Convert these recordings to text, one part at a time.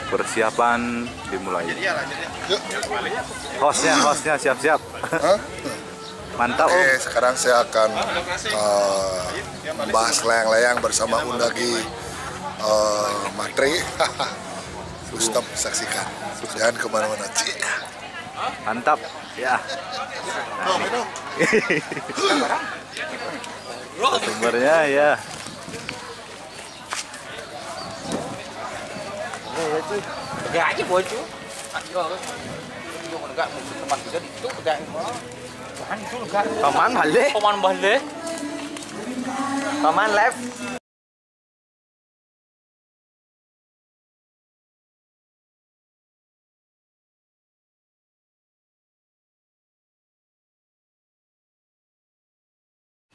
Persiapan dimulai. Hostnya siap-siap. Mantap. Oke, sekarang saya akan membahas layang-layang bersama Undagi Matre. Rustam, saksikan. Jangan kemana-mana. Mantap. Ya. Sumbernya ya. Pegang aja baju. Enggak tempat juga itu pegang. Paman balik. Paman balik. Paman left.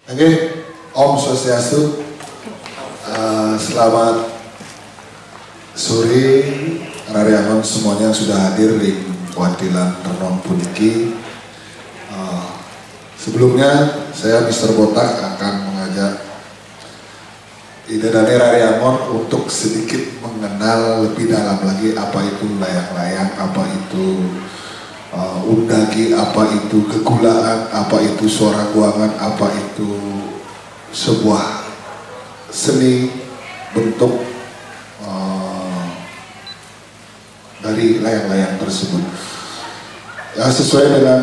Oke, Om Swastiastu. Selamat sore, Rariangon semuanya yang sudah hadir di Watilan Renong Puniki. Sebelumnya saya Mr. Botak akan mengajak Ida dan Rariangon untuk sedikit mengenal lebih dalam lagi apa itu layang-layang, apa itu undagi, apa itu kegulaan, apa itu suara guangan, apa itu sebuah seni bentuk dari layang-layang tersebut. Ya, sesuai dengan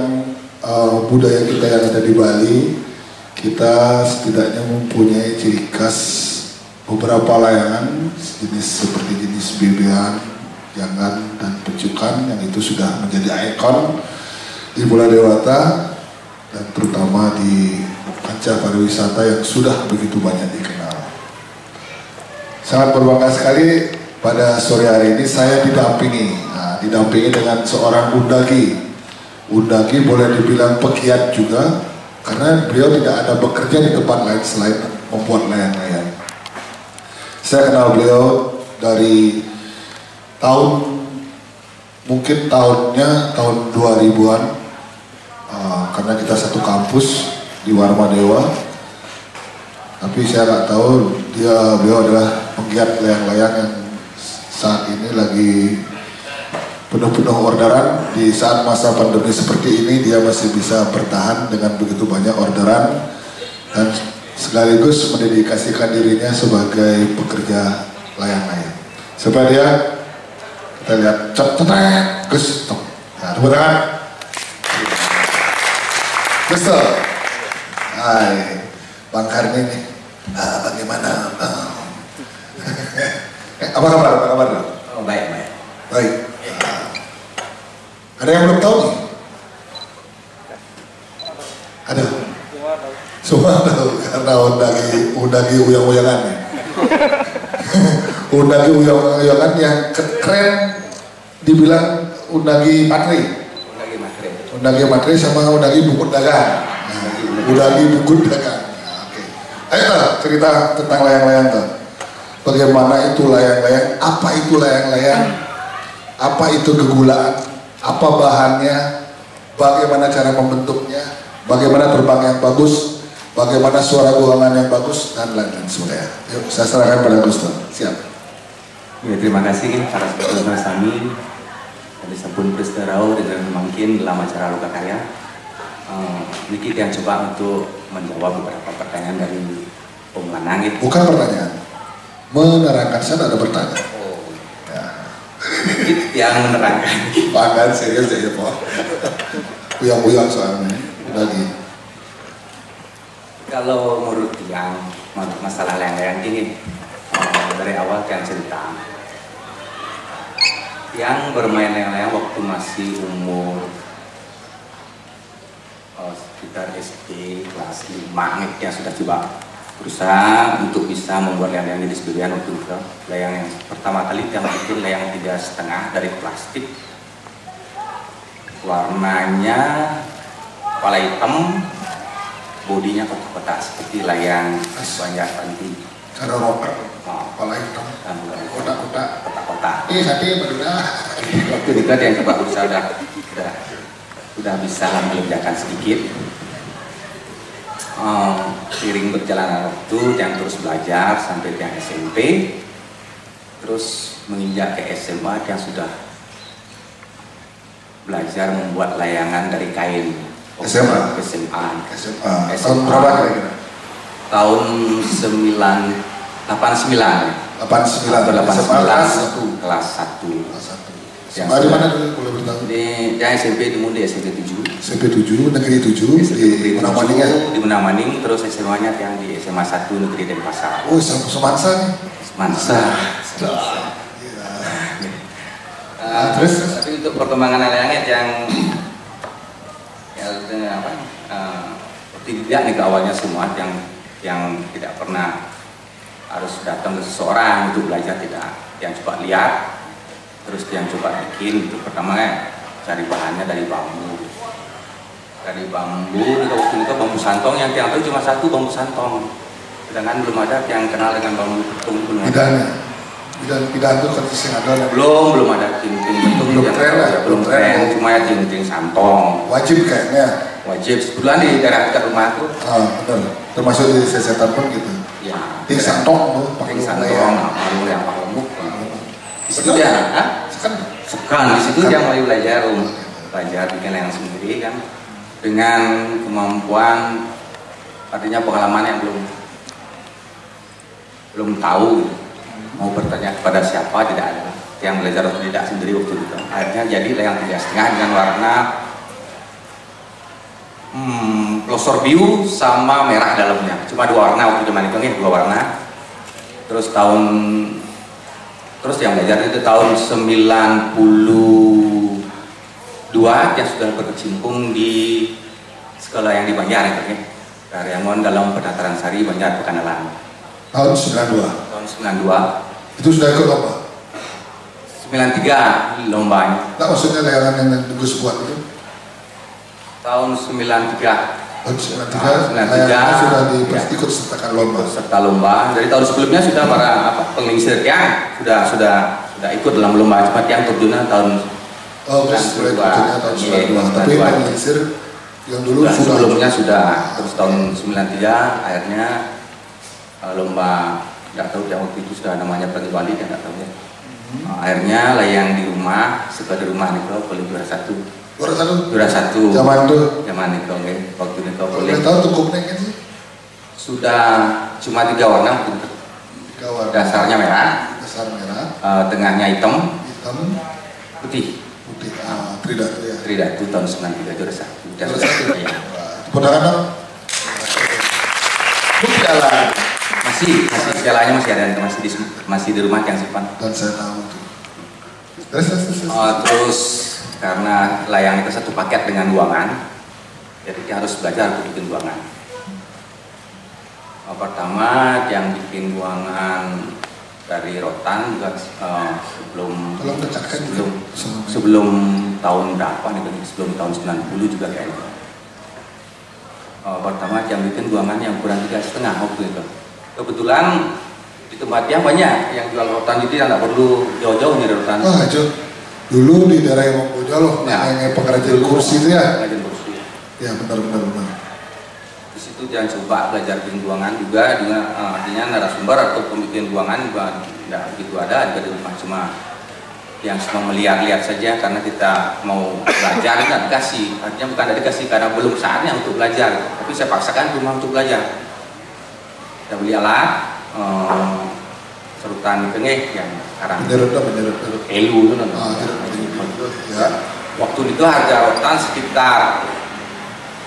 budaya kita yang ada di Bali, kita setidaknya mempunyai ciri khas beberapa layangan jenis seperti jenis bebean, jangan dan pecukan yang itu sudah menjadi ikon di Pulau Dewata dan terutama di kancah pariwisata yang sudah begitu banyak dikenal. Sangat berbangga sekali pada sore hari ini saya didampingi dengan seorang undagi. Undagi boleh dibilang pegiat juga karena beliau tidak ada bekerja di tempat lain selain membuat layang-layang. Saya kenal beliau dari mungkin tahunnya tahun 2000-an, karena kita satu kampus di Warma Dewa. Tapi saya nggak tahu beliau adalah penggiat layang-layang yang saat ini lagi penuh-penuh orderan. Di saat masa pandemi seperti ini dia masih bisa bertahan dengan begitu banyak orderan dan sekaligus mendedikasikan dirinya sebagai pekerja layang-layang. Supaya dia, kita lihat, Gus, nah, tepuk tangan. Betul. Hai, Bang Karni nih, bagaimana? Apa kabar? Oh, baik. Baik. Ada yang belum tahu nih? Ada? Semua tahu karena undagi uyang-uyangan nih. Undagi uyang-uyangan yang keren dibilang undagi Matre. Undagi Matre sama undagi bukut dagang. Undagi bukut dagang. Oke. Ayo cerita tentang layang-layang tuh. Bagaimana itu layang-layang? Apa itu layang-layang? Apa itu kegulaan? Apa bahannya? Bagaimana cara membentuknya? Bagaimana terbang yang bagus? Bagaimana suara guangan yang bagus? Dan lain-lain sebagainya. Yuk, saya serahkan pada Gus. Siap. Ya, terima kasih para saudara kami dari Sabun Presterau dengan mungkin dalam acara Loka Karya. Ini kita yang coba untuk menjawab beberapa pertanyaan dari Om Lanang itu. Bukan pertanyaan, menerangkan. Saya ada bertanya. Oh, Ya. yang menerangkan. Bahkan serius ya Pak. Uyang-uyang soalnya. Lagi. Kalau menurut yang masalah layang-layang ini, dari awal kan cerita yang bermain layang-layang waktu masih umur sekitar SD kelas 5 yang sudah coba berusaha untuk bisa membuat layang-layang di sebagian waktu itu. Layang yang pertama kali yang bikin layang 3,5 dari plastik, warnanya kepala hitam, bodinya kotak-kotak seperti layang banyak panti. Cara rocker, kepala hitam, kotak-kotak. Ini satu berudah. Waktu itu yang coba berusaha sudah bisa mengerjakan sedikit. Seiring berjalan waktu yang terus belajar sampai yang SMP, terus menginjak ke SMA yang sudah belajar membuat layangan dari kain. SMA? SMA. SMA. Tahun berapa kira-kira? Tahun 89. 89. SMA kelas 1. SMA di mana dulu boleh bertahu? Di SMP di Mundi, SMP 7. SMP 7, Negeri 7 di Menamaning ya? Di Menamaning, terus SMA-nya yang di SMA 1 Negeri Denpasar. Oh, Semansa nih. Semansa. Terus? Tapi untuk perkembangan layangan yang apa? Tidak nih ke awalnya semua yang tidak pernah harus datang ke seseorang untuk belajar, tidak, yang coba lihat, terus yang coba bikin. Itu pertama cari bahannya dari bambu. Dari bambu, waktu itu bambu santong yang tiang tahu cuma satu, bambu santong. Sedangkan belum ada yang kenal dengan bambu betung, belum ada. Bidan itu kan ada. Belum ada ting-ting betung, belum tren lah, belum tren, cuma ya ting-ting santong. Wajib kayaknya. Wajib, sebetulnya di daerah dekat rumah tuh. Benar. Termasuk di sesetan pun gitu. Ya. Ting santong tuh, ting santong, malu yang pakai lembut. Di situ dia, sekan. Di situ dia mulai belajar bikin layangan sendiri kan, dengan kemampuan, artinya pengalaman yang belum tahu gitu. Mau bertanya kepada siapa tidak ada, yang belajar tidak sendiri waktu itu. Akhirnya jadi layang 3,5 dengan warna pelosor biru sama merah dalamnya. Cuma 2 warna waktu zaman itu nih, 2 warna. Terus yang belajar itu tahun 92 yang sudah berkecimpung di sekolah yang di Banjar itu nih. Karyangon dalam Penataran Sari Banjar Pekanalan. Tahun 92. Tahun 92. Itu sudah ikut lomba? 93 lombanya. Nah, maksudnya layangan yang Gus buat itu? Tahun 93. Tahun 93 layangannya sudah ikut sertakan lomba. Serta lomba. Dari tahun sebelumnya sudah para pengelisir ya sudah ikut dalam lomba. Cuma yang terjunnya tahun 92. Tapi pengelisir yang dulu sebelumnya sudah. Terus tahun 93 akhirnya lomba, nggak tahu yang waktu itu sudah namanya Pergi Bali, ya nggak tahu ya. Akhirnya layang di rumah, suka di rumah nih kalau boleh juara 1. Juara 1. Zaman nih kalau waktu ini kalau boleh. Tahu tukupnya kan sih? Sudah cuma 3 warna. 3 warna. Dasarnya merah. Tengahnya hitam. Putih. Tridatu ya. Tridatu tahun 93 juara 1. Juara 1. Ya. Ponakan dong. Piala. Masih pialanya masih ada, masih di rumah yang simpan. Dan saya tahu tuh. Terus karena layang itu satu paket dengan buangan, jadi dia harus belajar untuk bikin buangan. Pertama yang bikin buangan dari rotan juga sebelum tahun berapa nih, sebelum tahun 90 juga kayaknya. Pertama yang bikin buangan yang ukuran 3,5 waktu itu. Kebetulan di tempatnya banyak yang jual rotan, jadi nggak perlu jauh-jauh nyari rotan. Dulu di daerah yang Boja loh, yang pengrajin kursi itu ya. Pengrajin kursi. Ya benar. Di situ jangan coba belajar bikin buangan juga, dengan artinya narasumber atau pembikin buangan juga nggak begitu ada di rumah, cuma yang cuma melihat-lihat saja karena kita mau belajar nggak dikasih, artinya bukan dari dikasih karena belum saatnya untuk belajar, tapi saya paksakan rumah untuk belajar. Kita beli alat serutan kengeh yang sekarang elu itu waktu itu harga rotan sekitar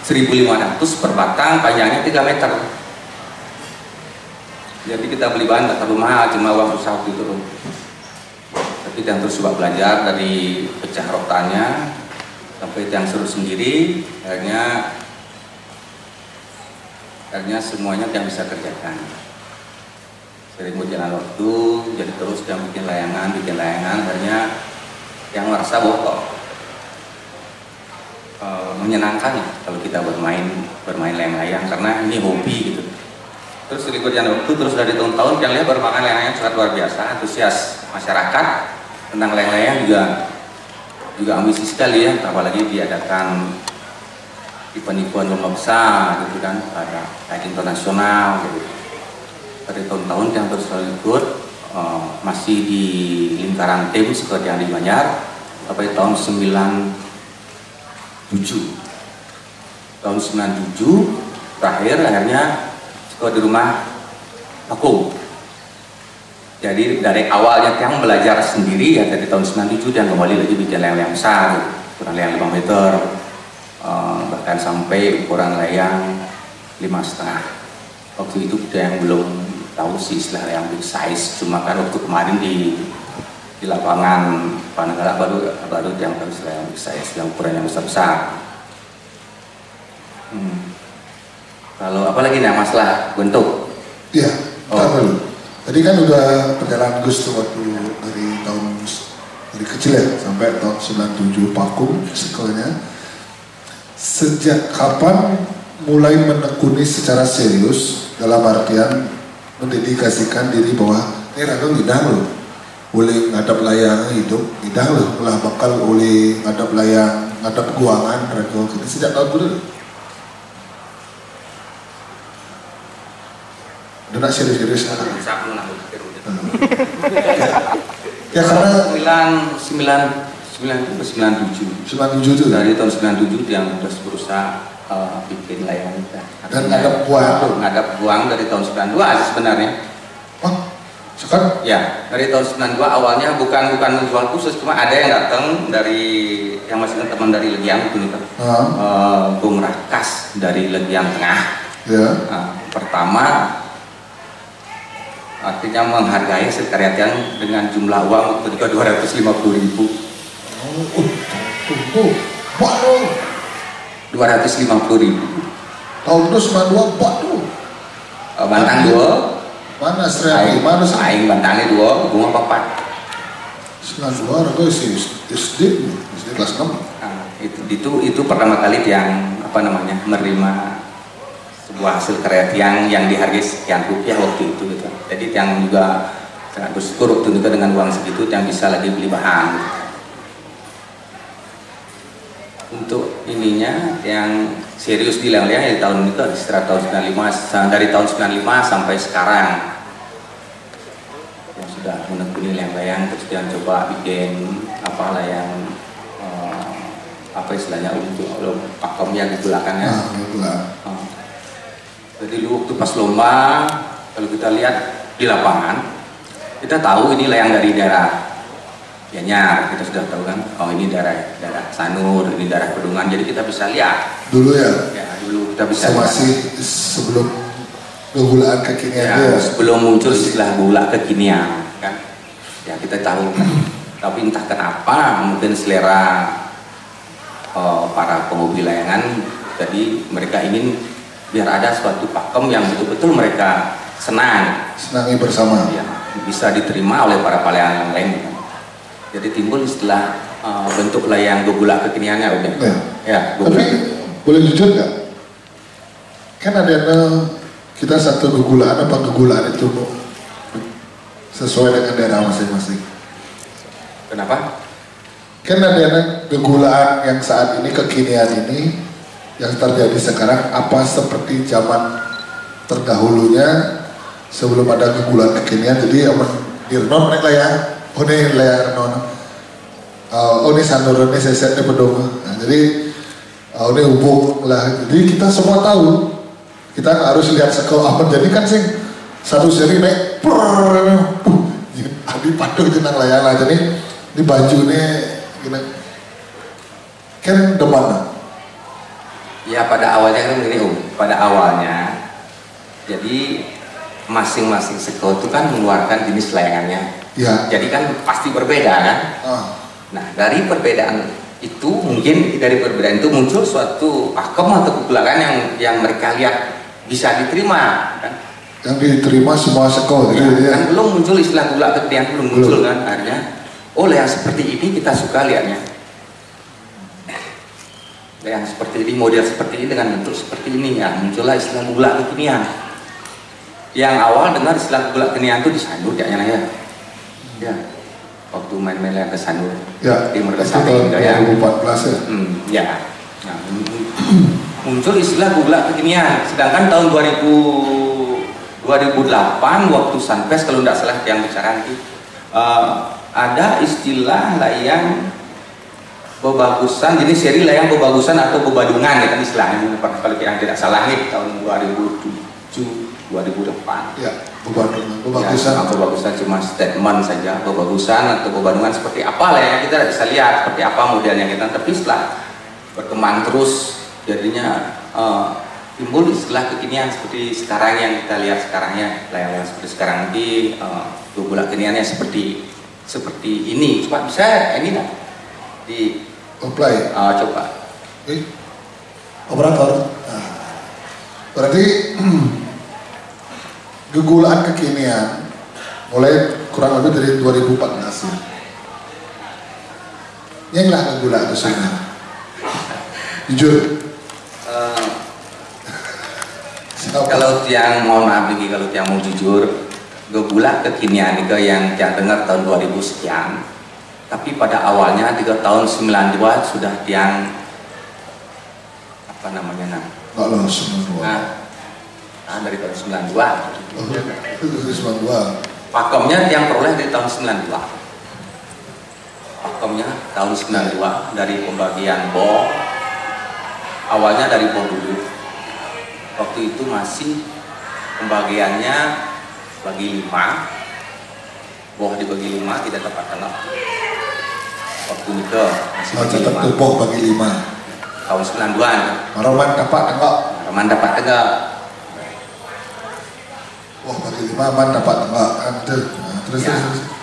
1.500 per batang, panjangnya 3 meter. Jadi kita beli bahan tak terlalu mahal, cuma uang susah waktu itu. Tapi yang terus coba belajar dari pecah rotannya sampai yang seru sendiri, akhirnya semuanya yang bisa kerjakan. Sering berjalan waktu, jadi terus yang bikin layangan, akhirnya yang merasa bahwa menyenangkan ya kalau kita bermain layang-layang, karena ini hobi gitu. Terus sering berjalan waktu, terus dari tahun-tahun yang lihat bermain layang-layang sangat luar biasa, antusias masyarakat tentang layang-layang juga ambisi sekali ya, apalagi diadakan event-event lomba besar gitu kan, ada kayak internasional gitu. Pada tahun-tahun yang terus selalu ikut, masih di lingkaran tim seperti yang di Banjar sampai tahun 97. Tahun 97 terakhir akhirnya sekolah di rumah vakum. Jadi dari awalnya yang belajar sendiri ya dari tahun 97 dan kembali lagi bikin layang-layang besar, ukuran layang 5 meter, bahkan sampai ukuran layang 5,5. Waktu itu kita yang belum tahu sih istilah layang big size, cuma kan waktu kemarin di lapangan Panegara baru yang tahu istilah layang big size, yang ukuran yang besar-besar. Kalau apalagi nih masalah bentuk? Iya, dulu. Tadi kan udah perjalanan Gus tuh waktu dari kecil ya sampai tahun 97 vakum sekolahnya. Sejak kapan mulai menekuni secara serius dalam artian mendedikasikan diri bahwa ini Raga ngidang loh, boleh ngadap layang hidup, ngidang loh, lah bakal boleh ngadap layang, ngadap guangan Raga gitu. Sejak tahun dulu. Udah nak serius-serius kan? Ya karena 97 tuh dari tahun 97 yang udah berusaha bikin layang dan ngadap buang dari tahun 92 aja sebenarnya. Oh, sekarang? Ya, dari tahun 92 awalnya bukan menjual khusus, cuma ada yang datang dari yang masih teman dari Legiang itu nih, Bung Rakas dari Legiang Tengah. Ya. Pertama artinya menghargai sekreatian dengan jumlah uang ketika 250.000. Waduh. 250.000. Tahun itu 92 waduh. Bantang 2. Mana Sri? Mana sih? Aing bantangnya 2, bunga 4. 92 Raga SD kelas 6. Nah, itu pertama kali yang menerima sebuah hasil karya yang dihargai sekian rupiah waktu itu gitu. Jadi yang juga sangat bersyukur waktu itu dengan uang segitu yang bisa lagi beli bahan. Untuk ininya yang serius di layang-layang di tahun itu setelah tahun 95, dari tahun 95 sampai sekarang yang sudah menekuni layang-layang, terus dia coba bikin layang istilahnya untuk pakom yang digunakannya. Jadi dulu waktu pas lomba, kalau kita lihat di lapangan, kita tahu ini layang dari daerah Gianyar, kita sudah tahu kan, oh ini daerah Sanur, ini daerah Pedungan, jadi kita bisa lihat. Dulu ya? Ya dulu kita bisa masih lihat. Sebelum gegulaan kekinian ya, sebelum muncul istilah gula kekinian, kan? Ya kita tahu kan. Tapi entah kenapa, mungkin selera para penghobi layangan, jadi mereka ingin biar ada suatu pakem yang betul-betul mereka senangi bersama, ya, bisa diterima oleh para pelayan yang lain. Jadi timbul istilah bentuk layang gegulak kekiniannya udah. Ya, tapi boleh jujur nggak? Kan ada kita satu gegulaan itu sesuai dengan daerah masing-masing. Kenapa? Kan ada gegulaan yang saat ini kekinian ini yang terjadi sekarang apa seperti zaman terdahulunya sebelum ada gegulaan kekinian. Jadi dirnon mereka ya, oh ini layar non, oh ini Sanur, ini Seset, ini Pedong. Nah, jadi ini hubung lah. Jadi kita semua tahu, kita harus lihat sekolah apa. Jadi kan sih satu seri naik, adi padu jenang layar lah. Jadi ini baju ini gini, kan demana. Ya pada awalnya kan begini pada awalnya jadi masing-masing sekolah itu kan mengeluarkan jenis layangannya. Ya. Jadi kan pasti berbeda kan. Nah dari perbedaan itu mungkin dari perbedaan itu muncul suatu pakem atau kegulakan yang mereka lihat bisa diterima kan. Yang diterima semua sekolah ya, gitu ya. Kan belum muncul istilah gula kekinian belum muncul kan akhirnya. Oh yang seperti ini kita suka lihatnya. Yang seperti ini, model seperti ini dengan bentuk seperti ini ya muncullah istilah gula kekinian. Yang awal dengar istilah gula kekinian itu di Sanur ya. Ya. Waktu main-main yang ke Sanur. Ya. Di Mergasari ya. 2014 ya. Ya. Nah, muncul istilah gula kekinian. Sedangkan tahun 2012 2008 waktu Sunfest kalau tidak salah yang bicara nanti ada istilah layang bebagusan, jadi seri layang bebagusan atau bebadungan ya kan istilahnya kalau yang tidak salah nih tahun 2007 2008 Ya, bebagusan. Ya, bebagusan cuma statement saja, bebagusan atau bebadungan seperti apa lah ya kita bisa lihat seperti apa modelnya kita, tapi setelah berkembang terus jadinya timbul istilah kekinian seperti sekarang yang kita lihat sekarangnya layang-layang seperti sekarang ini bola kekiniannya seperti ini. Coba bisa ini nak di Apply. coba. Oke. Operator. Nah, berarti gegulaan kekinian mulai kurang lebih dari 2014 ya. Yang lah gegula itu sebenarnya. Jujur. Kalau tiang mohon maaf lagi kalau tiang mau jujur, gegula kekinian itu yang tiang dengar tahun 2000 sekian. Tapi pada awalnya 3 tahun 92 sudah tiang apa namanya nah? Enggak loh 92. Dari tahun 92. Oh, itu dari 92. Pakomnya tiang peroleh dari tahun 92. Pakomnya tahun 92 dari pembagian boh. Awalnya dari boh dulu. Waktu itu masih pembagiannya bagi 5. Boh dibagi 5 tidak tepat kena. Waktu itu masih bagi 5. Boh bagi 5. Tahun 92-an. Maroman dapat enggak? Maroman dapat enggak? Wah bagi 5 man dapat enggak?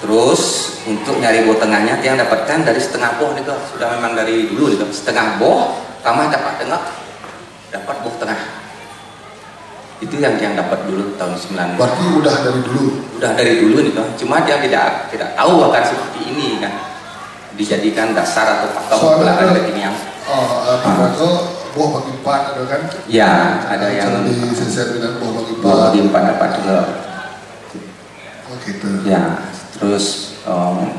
Terus untuk nyari boh tengahnya yang dapatkan dari setengah boh nih sudah memang dari dulu nih setengah boh tambah dapat tengah dapat boh tengah itu yang dapat dulu tahun 90. Berarti udah dari dulu nih cuma dia tidak tahu akan seperti ini kan dijadikan dasar atau pakem belakang kekinian. Itu boh bagi 4 ada kan? Ya ada yang disesuaikan dengan boh bagi bagi 4. 4 dapat tengah. Oh gitu. Ya terus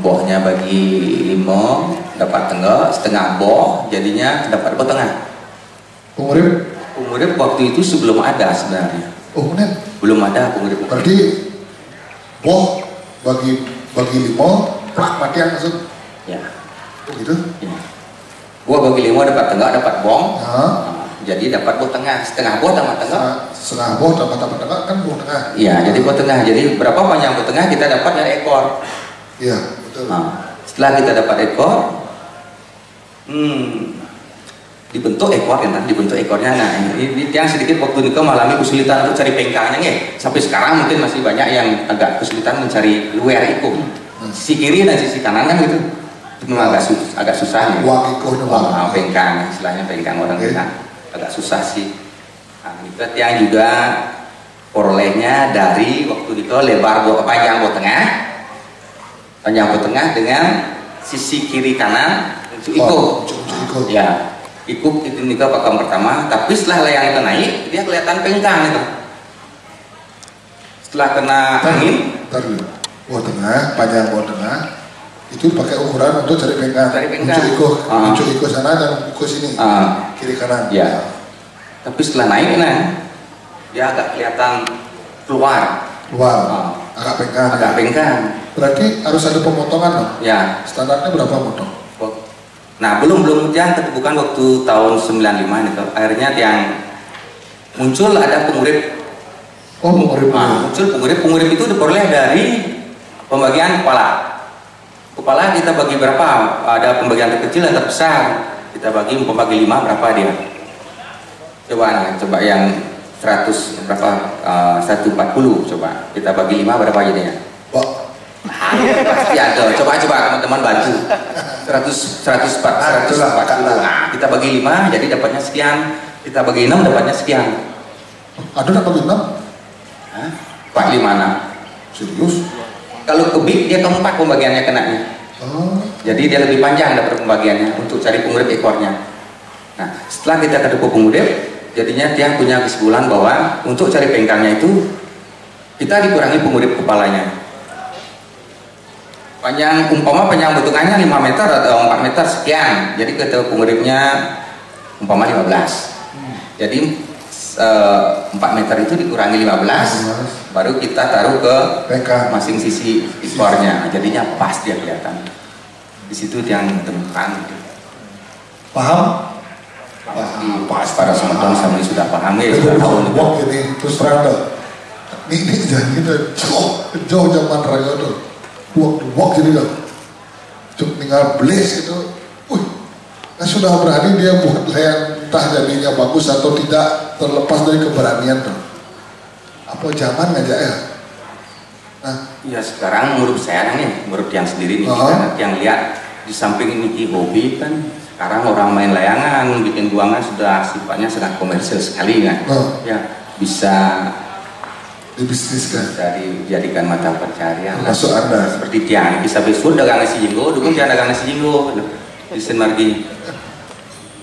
bohnya bagi 5 dapat tengah setengah boh jadinya dapat boh tengah. Pengurip waktu itu sebelum ada sebenarnya. Oh benar. Belum ada pengurip. Berarti boh bagi 5 plak mati yang masuk. Ya. Oh gitu. Ya. Boh bagi 5 dapat tengah dapat bong. Jadi dapat boh tengah setengah boh tambah tengah. Setengah boh tambah tengah kan boh tengah. Iya jadi boh tengah. Jadi berapa panjang boh tengah kita dapat dari ekor. Iya betul. Setelah kita dapat ekor, dibentuk ekor kan, dibentuk ekornya. Nah ini yang sedikit waktu itu mengalami kesulitan untuk cari pengkangnya nih. Sampai sekarang mungkin masih banyak yang agak kesulitan mencari luar itu. Sisi kiri dan sisi kanan kan gitu. Itu memang agak susah nih. Wang ikut pengkang, istilahnya pengkang orang kita agak susah sih. Nah, itu yang juga perolehnya dari waktu itu lebar panjang boh tengah, panjang boh tengah dengan sisi kiri kanan untuk ikut. Ya. Ikut itu nikah pakem pertama, tapi setelah layang itu naik, dia kelihatan pengkang itu. Setelah kena angin, boh tengah, panjang boh tengah, itu pakai ukuran untuk cari pengkang. Ucuk ikut sana dan ikut sini, kiri kanan. Ya. Tapi setelah naik, dia agak kelihatan keluar. Agak pengkang. Berarti harus ada pemotongan dong. Ya. Standarnya berapa potong? Nah belum yang bukan waktu tahun 95 itu akhirnya yang muncul ada pengurip. Muncul pengurip itu diperoleh dari pembagian kepala kita bagi berapa, ada pembagian terkecil dan terbesar kita bagi 5 berapa dia coba yang 100 berapa 140 coba kita bagi 5 berapa jadinya pasti ada. Coba teman-teman bantu. 140. Nah, kita bagi 5 jadi dapatnya sekian. Kita bagi 6 dapatnya sekian. Ada dapat 6? 4 5 6. Serius? Kalau kebik dia keempat pembagiannya kenanya. Jadi dia lebih panjang dapat pembagiannya untuk cari pengurip ekornya. Nah, setelah kita ketemu pengurip, jadinya dia punya kesimpulan bahwa untuk cari pengkangnya itu kita dikurangi pengurip kepalanya. Panjang bentukannya 5 meter atau 4 meter sekian, jadi kita penguripnya umpama 15. Jadi 4 meter itu dikurangi 15, baru kita taruh ke PK. masing sisi ekornya, jadinya pas dia kelihatan. Di situ yang ditemukan. Paham? Pas para sematong sama ini sudah paham ya, sudah tahu. Wah ini terus terang dah. Ini jangan kita jauh zaman raga tuh. Wah jadi dah. Cuk tinggal blaze itu. Wih, nah sudah berani dia buat layang, entah jadinya bagus atau tidak, terlepas dari keberanian tuh. Apa zaman ngajak ya? Nah, Ya sekarang menurut saya nih, menurut yang sendiri nih, kita yang lihat di samping ini hobi kan, sekarang orang main layangan, bikin buangan sudah sifatnya sangat komersil sekali kan. Ya bisa dibisniskan. dijadikan mata pencarian. Masuk Anda. Seperti Tiang bisa besok dagang nasi jinggo, dukung Tiang dagang nasi jinggo di Senmargi.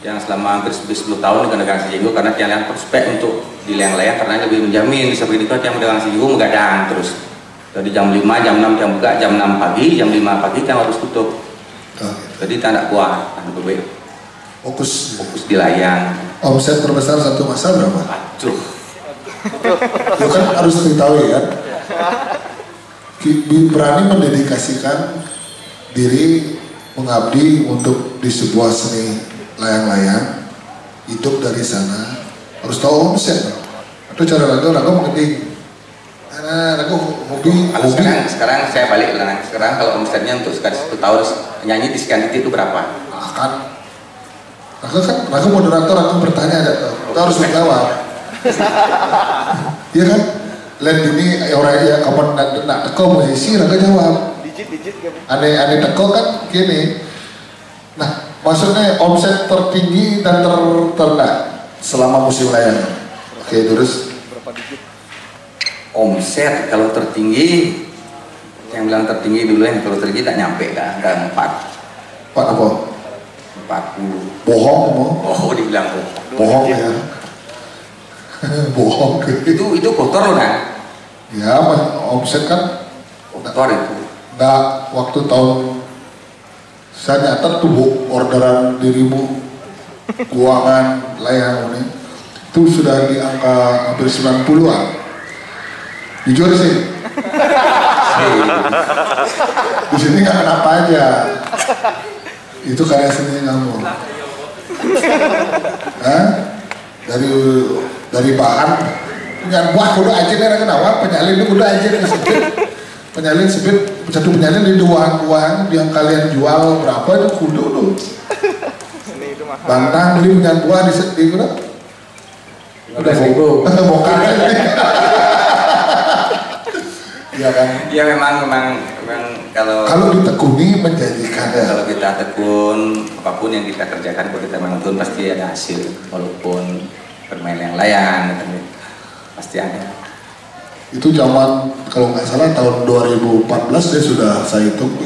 Yang selama hampir 10 tahun dagang nasi jinggo karena Tiang yang prospek untuk di layang-layang karena lebih menjamin. Seperti itu Tiang dagang nasi jinggo mengadang terus. Dari jam 5, jam 6 Tiang buka, jam 6 pagi, jam 5 pagi Tiang harus tutup. Jadi tak kuat, fokus di layang. Omset terbesar satu masa berapa? Aduh. Itu kan harus diketahui kan. Berani mendedikasikan diri mengabdi untuk di sebuah seni layang-layang, hidup dari sana harus tahu omset atau cara lagu mengeting. Karena lagu hobi. Sekarang saya balik lah. Sekarang kalau omsetnya untuk sekali 1 tahun nyanyi di sekian titik itu berapa? Aku moderator, aku bertanya aja tuh. Kita harus menjawab. Iya kan? Lain ini orang ya kapan nak teko musisi, raga jawab. Digit Aneh teko kan gini. Nah, maksudnya omset tertinggi dan terendah selama musim layangan. Oke, terus berapa digit? Omset kalau tertinggi, yang bilang tertinggi dulu yang kalau tertinggi tak nyampe kan, dan 4 apa? 40. Bohong mau? Oh, dibilang Bohong ya. Bohong. Itu kotor loh kan? Ya, omset kan Kotor itu. nggak waktu tahun saya nyatet tuh Bu, orderan dirimu keuangan layangan ini itu sudah di angka hampir 90-an. Jujur sih. Di sini nggak kenapa aja. Itu karya seni kamu. Hah? Dari bahan yang buah kudu aja nih kenapa penyalin itu kudu aja nih penyalin sebut satu penyalin di uang yang kalian jual berapa itu kudu tuh. Bantang beli penyalin buah di kudu. Udah ribu. Bukan. Iya kan? Ya memang kalau ditekuni menjadikan ya. Kalau kita tekun apapun yang kita kerjakan, kalau kita menonton pasti ada hasil, walaupun bermain yang layan, pasti ada. Itu zaman kalau nggak salah tahun 2014 dia sudah saya hitung,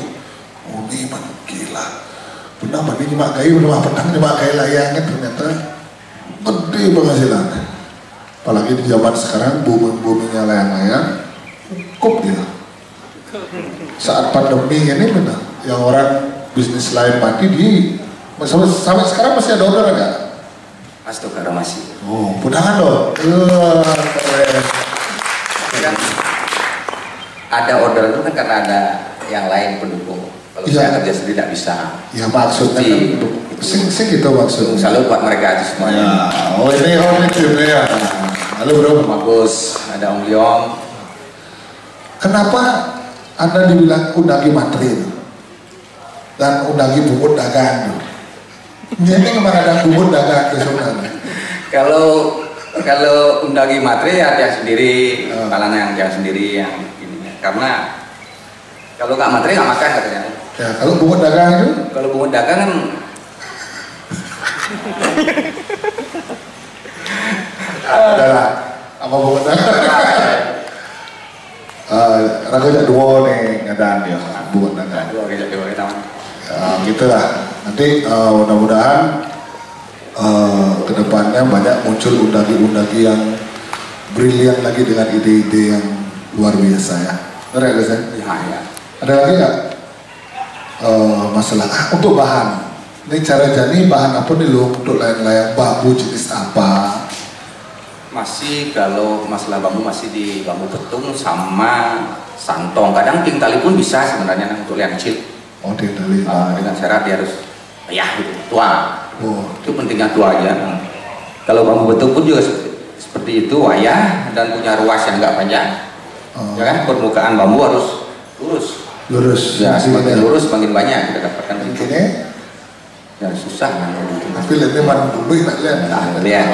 oh ini man gila, benar ini nyimak kayu, benar petang nyimak kayu layangnya ternyata gede penghasilan. Apalagi di zaman sekarang boomingnya layang-layang, cukup gitu. Saat pandemi ini benar, yang orang bisnis lain mati sampai sekarang masih ada order nggak? Mas tuh kalau masih. Oh, pudangan dong. Keren. Kan ada order itu kan karena ada yang lain pendukung. Kalau saya kerja sendiri tidak bisa. Ya maksudnya kan sing gitu maksudnya. Selalu buat mereka aja semuanya. Ya. Oh ini timnya ya. Halo bro. Bagus. Ada Om Leong. Kenapa Anda dibilang undangi materi dan undangi bubut dagang? Ini memang ada bubut dagang kesulitan. Kalau undangi materi ya dia sendiri, kepalanya yang dia sendiri yang ini. Karena kalau nggak materi nggak makan katanya. Ya kalau bubut dagang itu? Kalau bubut dagang kan adalah apa bubut dagang? Raga jak dua nih ngadaan dia bubut dagang. dua kita. Gitulah. Nanti mudah-mudahan kedepannya banyak muncul undagi-undagi yang brilian lagi dengan ide-ide yang luar biasa ya. Benar ya guys ya? Ya. Ada lagi nggak masalah untuk bahan? Ini cara jadi bahan apa nih lo untuk layang-layang bambu jenis apa? Masih kalau masalah bambu masih di bambu betung sama santong. Kadang ting tali pun bisa sebenarnya untuk liancit. Oh, ting tali. Dengan syarat dia harus gitu, tua. Oh. Itu pentingnya tua aja. Kalau bambu betung pun juga seperti itu, wayah dan punya ruas yang nggak panjang. Ya kan, permukaan bambu harus lurus. Lurus. Ya, semakin lurus semakin banyak kita dapatkan. Ini ya susah kan. tapi lihatnya mana bumbu nak lihat. Lihat.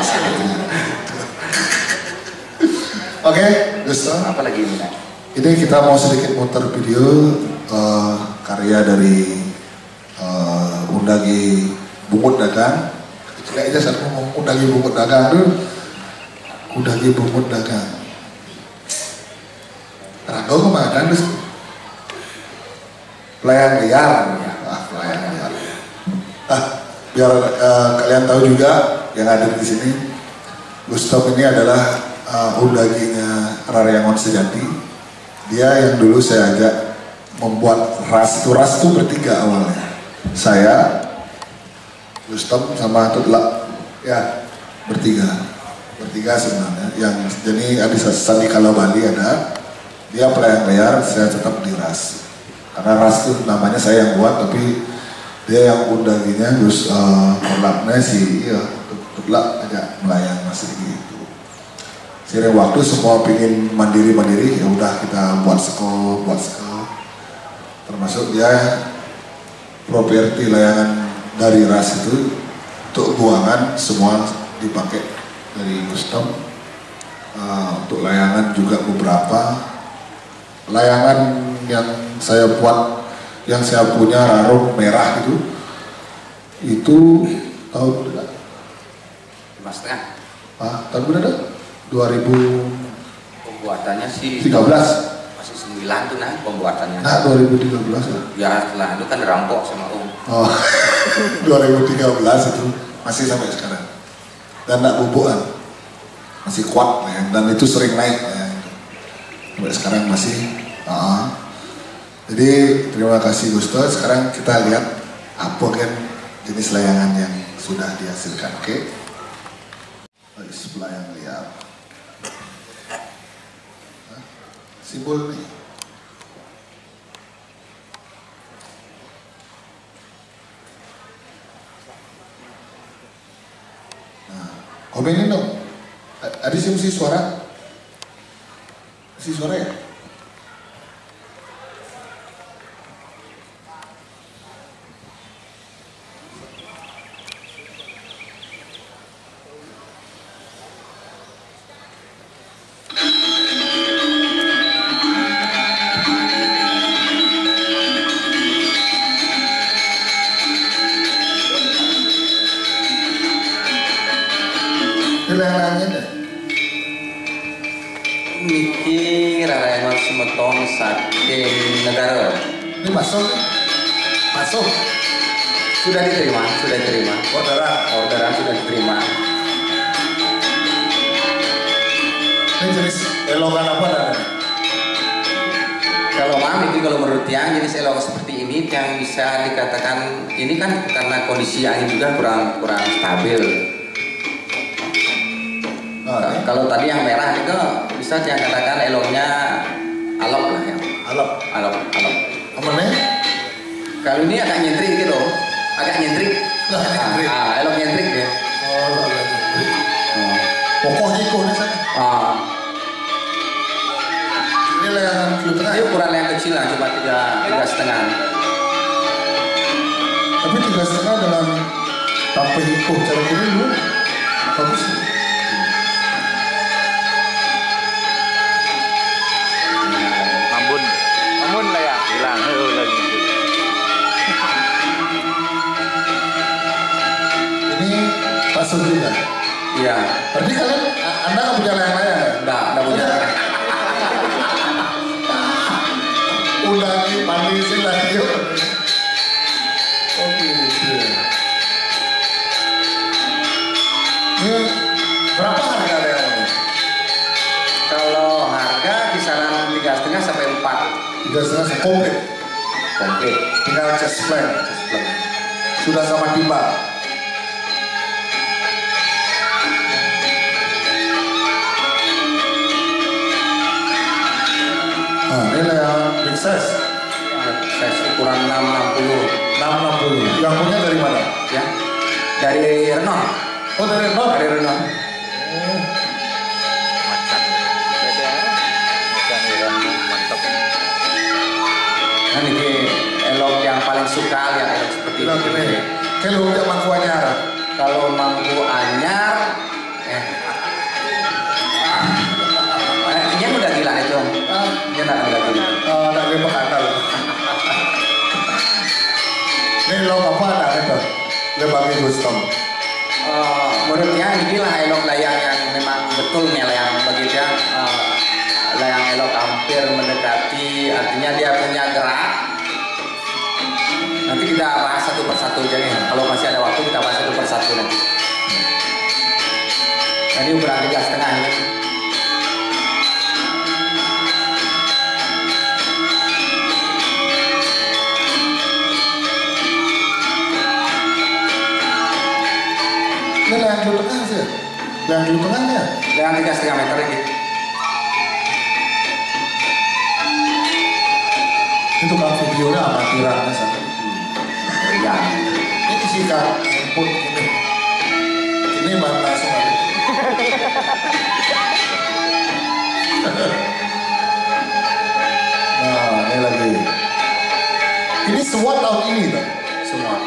Oke, Gusto. Apa lagi ini? Ini kita mau sedikit muter video karya dari Undagi Bungut Dagang. Jika aja saya ngomong Undagi Bungut Dagang tuh, Undagi Bungut Dagang. Rago kemana tuh? Pelayang liar, pelayang liar. Biar kalian tahu juga yang ada di sini, Gustav ini adalah undaginya Raryangon sejati. Dia yang dulu saya ajak membuat ras itu bertiga awalnya. Saya, Gustav sama Tutla, ya bertiga sebenarnya. Yang jadi Adi Sandi kalau Bali ada, dia pelayang liar, saya tetap di ras. Karena ras itu namanya saya yang buat, tapi dia yang undaginya terus kolabnya si Tutla aja melayang masih gitu. Sering waktu semua pingin mandiri ya udah kita buat sekolah. Termasuk dia properti layangan dari ras itu untuk buangan semua dipakai dari Gustav. Untuk layangan juga beberapa layangan yang saya buat, yang saya punya rarung merah itu tahun berapa? 5,5. Tahun berapa? 2013. Pembuatannya sih masih 9 tuh pembuatannya. 2013 ya. Setelah itu kan dirampok sama Om. 2013 itu masih sampai sekarang. Dan tak bubukan. Masih kuat ya. Dan itu sering naik ya. Sampai sekarang masih. Jadi terima kasih Gusto. Sekarang kita lihat apa kan jenis layangan yang sudah dihasilkan. Oke. Pelayang liar. Simbol nih. Nah, komenin dong. Ada mesti suara? Mesti suara ya? Niki Raryangon Semetong saking negara. Ini masuk? Sudah diterima. Orderan sudah diterima. Ini jenis elongan apa ada? Kalau menurut Tiang jenis elong seperti ini yang bisa dikatakan ini kan karena kondisi angin juga kurang stabil. Kalau tadi yang merah itu bisa Tiang katakan elongnya alok lah ya. Alok. Apa nih? Kalau ini agak nyentrik gitu loh. Elong nyentrik ya. Pokoknya ikutnya sana. Ini layangan filter. Ini ukuran yang kecil lah, cuma 3,5. Tapi 3,5 dengan tanpa ikut cara ini dulu bagus. Namun lah ya hilang lagi. Ini pasal juga. Iya. Berarti kalian, Anda nggak punya layang-layang ya? Enggak punya. Undangi pandisin lagi yuk. Oke, gitu. Ini berapa harga layang ini? Kalau harga kisaran 3,5 sampai 4. 3,5 komplit. Tinggal chest plan. Sudah sama timba. Nah, ini layang big size. Saya ukuran 660. 660. Yang punya dari mana? Ya. Dari Renon. Oh, dari Renon. Dari Renon. Macan. Beda. Macan Iran mantap. Nah, ini elok yang paling suka lihat elok seperti Bilang ini. gini, kalau udah mangku anyar. Kalau mangku anyar, ini udah gila itu. Dia udah gila. Nak lima kanal. Ini lo apa nak itu? Lebangi Gustom. Menurutnya inilah elok layang yang memang betulnya layang bagi dia. Layang elok hampir mendekati, artinya dia punya gerak. Nanti kita bahas satu persatu aja nih. Kalau masih ada waktu kita bahas satu persatu nanti. Ini ukuran 3,5 ini. Ini layang di tengah sih. Layang di tengahnya. Layang 3,5 meter ini. Itu kan videonya amatirannya sampai. Ya. Ini sih kan handphone ini. Ini mana langsung ada. Nah, ini lagi. Ini SWOT tahun ini kan? Semua.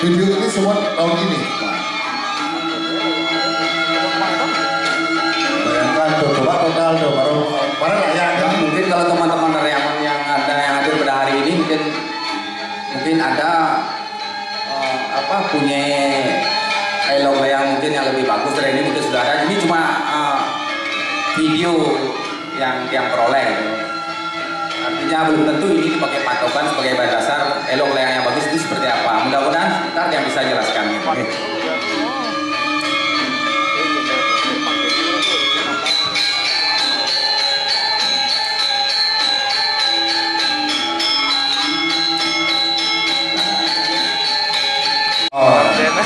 Video ini SWOT tahun ini. Bayangkan tuh, coba total tuh, baru layang kan? Mungkin kalau teman-teman karyawan yang ada yang hadir pada hari ini mungkin ada punya elok yang mungkin yang lebih bagus dari ini mungkin sudah ada. Ini cuma video yang peroleh. Gitu. Artinya belum tentu ini dipakai patokan sebagai bahan dasar elok layang yang bagus itu seperti apa. Mudah-mudahan ntar yang bisa jelaskan. Gitu.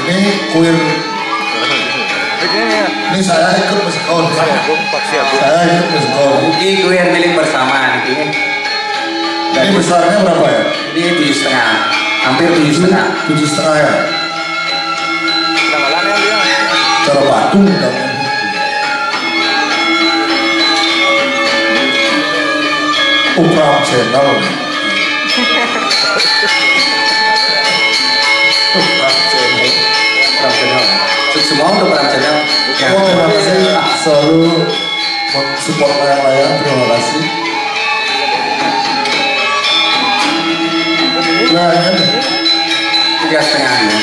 Ini kuir. Begini ya. Ini saya ikut meskol. Saya ikut meskol. Ini gue yang milik bersama ini. Ini besarnya berapa ya? Ini 7,5, hampir 7,5. 7,5 ya. Tanggalan ya dia. Cara patung kan. Pram channel. Pram channel. Semua untuk Pram channel. Oh, terima kasih selalu support layang-layang. Terima kasih. Nah, ini 3,5 ya.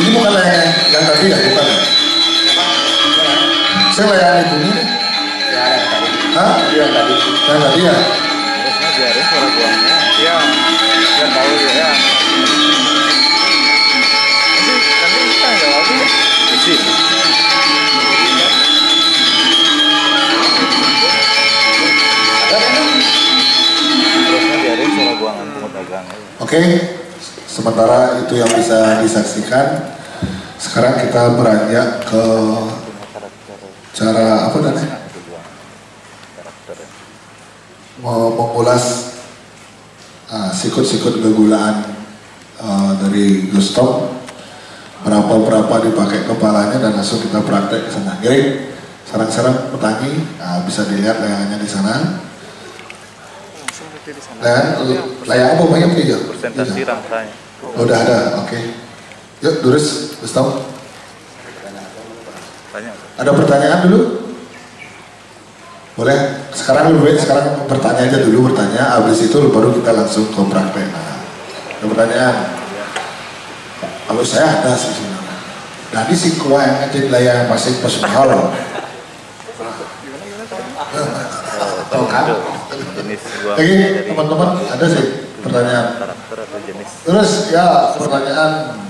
ini bukan layang yang tadi ya, bukan ya? Saya layang itu nih. Ya, yang tadi. Hah? Yang tadi. Yang tadi ya? Harusnya biarin suara buangnya. Iya. Nggak tahu dia ya. Nanti kita nggak lagi ya. Isi. Harusnya biarin suara buangan pungut dagang. Oke, sementara itu yang bisa disaksikan. Sekarang kita beranjak ke cara apa tadi? Mengulas sikut-sikut kegulaan dari Gustom. Berapa dipakai kepalanya dan langsung kita praktek ke sana. Giring, sarang-sarang petani bisa dilihat layangannya di sana. Layang apa banyak video? Presentasi rangkanya. Udah ada, oke. Yuk, Durus, Gustom. Tanya. Ada pertanyaan dulu? Boleh? Sekarang bertanya aja dulu, habis itu baru kita langsung ke praktek. Nah, ada pertanyaan? Kalau saya ada sih sebenarnya. Jadi si kuah yang ngejit layang pasing pas mahal. Tahu kan? Jenis buang. Lagi teman-teman ada sih. pertanyaan. Karakter atau jenis? Terus ya pertanyaan.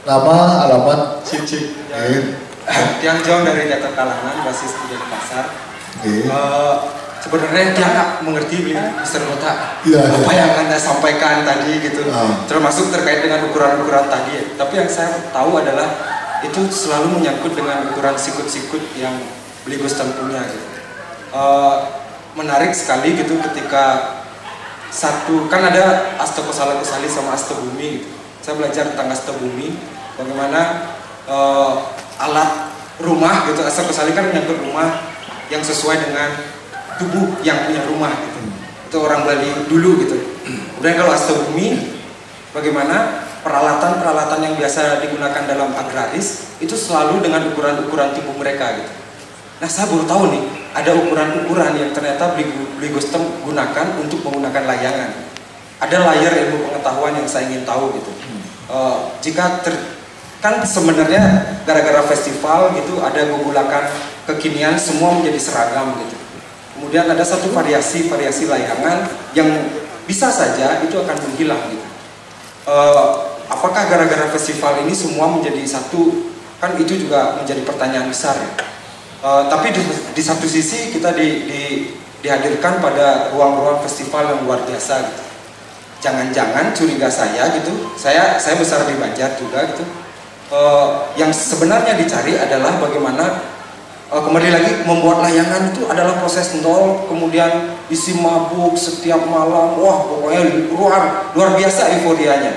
Nama, alamat, Cici. eh, Tiang Jong dari Jatuh Kalangan, basis di Pasar. eh, Sebenarnya dia nggak mengerti Mister Botak Iya, apa iya. yang Anda sampaikan tadi gitu, termasuk terkait dengan ukuran-ukuran tadi. Tapi yang saya tahu adalah itu selalu menyangkut dengan ukuran sikut-sikut yang Beli Guston punya gitu. Menarik sekali gitu ketika satu kan ada Astagfirullah Kusali sama Astagumi gitu. Saya belajar tentang Astagumi, bagaimana alat rumah gitu. Astagfirullah kan menyangkut rumah yang sesuai dengan tubuh yang punya rumah gitu. Itu orang Bali dulu gitu. Kemudian kalau Astagumi, bagaimana peralatan-peralatan yang biasa digunakan dalam agraris itu selalu dengan ukuran-ukuran tubuh mereka gitu. Nah, saya baru tahu nih ada ukuran-ukuran yang ternyata Beli Guston gunakan untuk menggunakan layangan. Ada layar ilmu pengetahuan yang saya ingin tahu gitu. Kan sebenarnya gara-gara festival gitu ada gugulakan kekinian, semua menjadi seragam gitu. Kemudian ada satu variasi layangan yang bisa saja itu akan menghilang gitu. Apakah gara-gara festival ini semua menjadi satu? Kan itu juga menjadi pertanyaan besar ya. Tapi di satu sisi kita dihadirkan pada ruang-ruang festival yang luar biasa gitu. Jangan-jangan curiga saya gitu, saya besar di Banjar juga gitu. Yang sebenarnya dicari adalah bagaimana kembali lagi membuat layangan itu adalah proses nol, kemudian isi mabuk setiap malam, wah pokoknya luar biasa euforianya.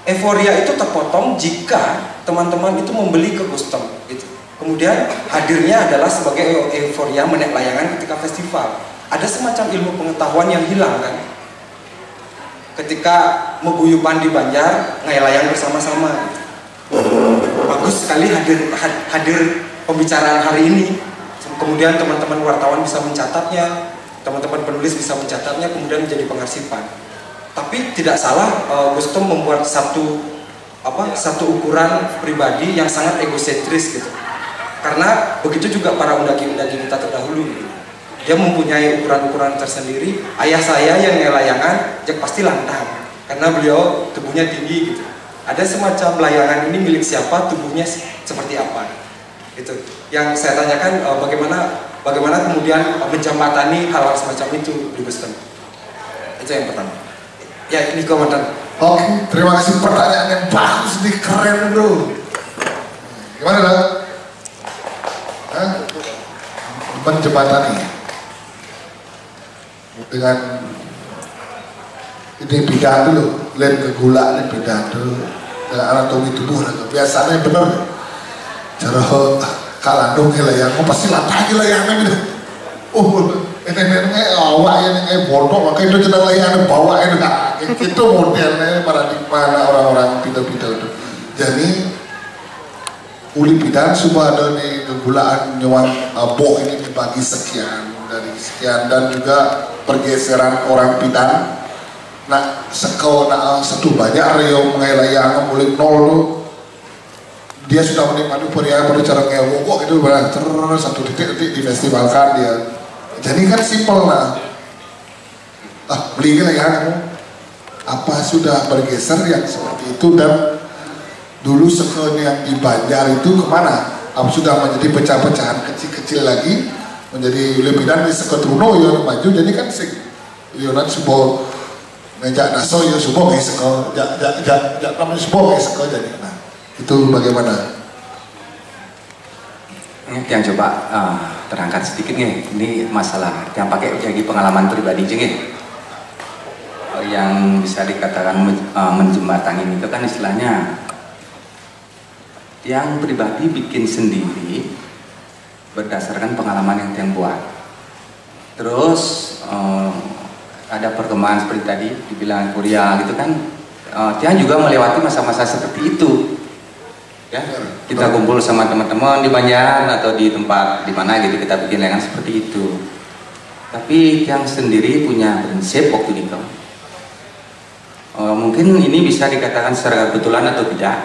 Euforia itu terpotong jika teman-teman itu membeli ke Guston gitu. Kemudian hadirnya adalah sebagai euforia menaik layangan ketika festival. Ada semacam ilmu pengetahuan yang hilang kan? Ketika meguyupan di Banjar, ngai layang bersama-sama. Bagus sekali hadir pembicaraan hari ini. Kemudian teman-teman wartawan bisa mencatatnya, teman-teman penulis bisa mencatatnya, kemudian menjadi pengarsipan. Tapi tidak salah Guston membuat satu ukuran pribadi yang sangat egosentris gitu. Karena begitu juga para undagi-undagi kita terdahulu gitu. Dia mempunyai ukuran-ukuran tersendiri. Ayah saya yang layangan pasti lantang karena beliau tubuhnya tinggi gitu. Ada semacam layangan ini milik siapa, tubuhnya seperti apa gitu. Yang saya tanyakan bagaimana kemudian menjembatani hal-hal semacam itu di Guston. Itu yang pertama. Ya, ini komentar. Oke, terima kasih, pertanyaan yang bagus nih, keren bro. Gimana dong? Menjembatani dengan ini bidang dulu, lain ke gula ini bidang dulu dengan anatomi tubuh dan kebiasaannya bener. Cara kalandung layang, pasti latah layangnya gitu. Ini awak ini bodoh, makanya itu jenang layang bawa ini itu modelnya paradigma orang-orang pintar-pintar itu. Jadi uli bidang semua ada di kegulaan nyuang boh ini dibagi sekian dari sekian dan juga pergeseran orang bidang. Nah sekau satu banyak Rio mengelayang mulai nol tuh dia sudah menikmati pria pada cara kayak wogok itu terus satu titik difestivalkan dia. Jadi kan simpel lah. Beli layangan apa sudah bergeser yang seperti itu dan dulu sekon yang di Banjar itu kemana? Apa sudah menjadi pecah-pecahan kecil-kecil lagi menjadi lebih dan di sekotruno yang maju jadi kan sing Yonan sebuah ngejak naso ya sebuah kayak sekol jak namanya sebuah kayak sekol jadi nah itu bagaimana? Yang coba terangkat sedikit nih, ini masalah yang pakai jadi pengalaman pribadi juga. Yang bisa dikatakan menjembatani itu kan istilahnya yang pribadi bikin sendiri berdasarkan pengalaman yang tiang buat. Terus ada perkembangan seperti tadi dibilang kuliah gitu kan, tiang juga melewati masa-masa seperti itu. Ya, kita kumpul sama teman-teman di Banjar atau di tempat di mana gitu kita bikin layangan seperti itu. Tapi yang sendiri punya prinsip waktu itu. Mungkin ini bisa dikatakan secara kebetulan atau tidak.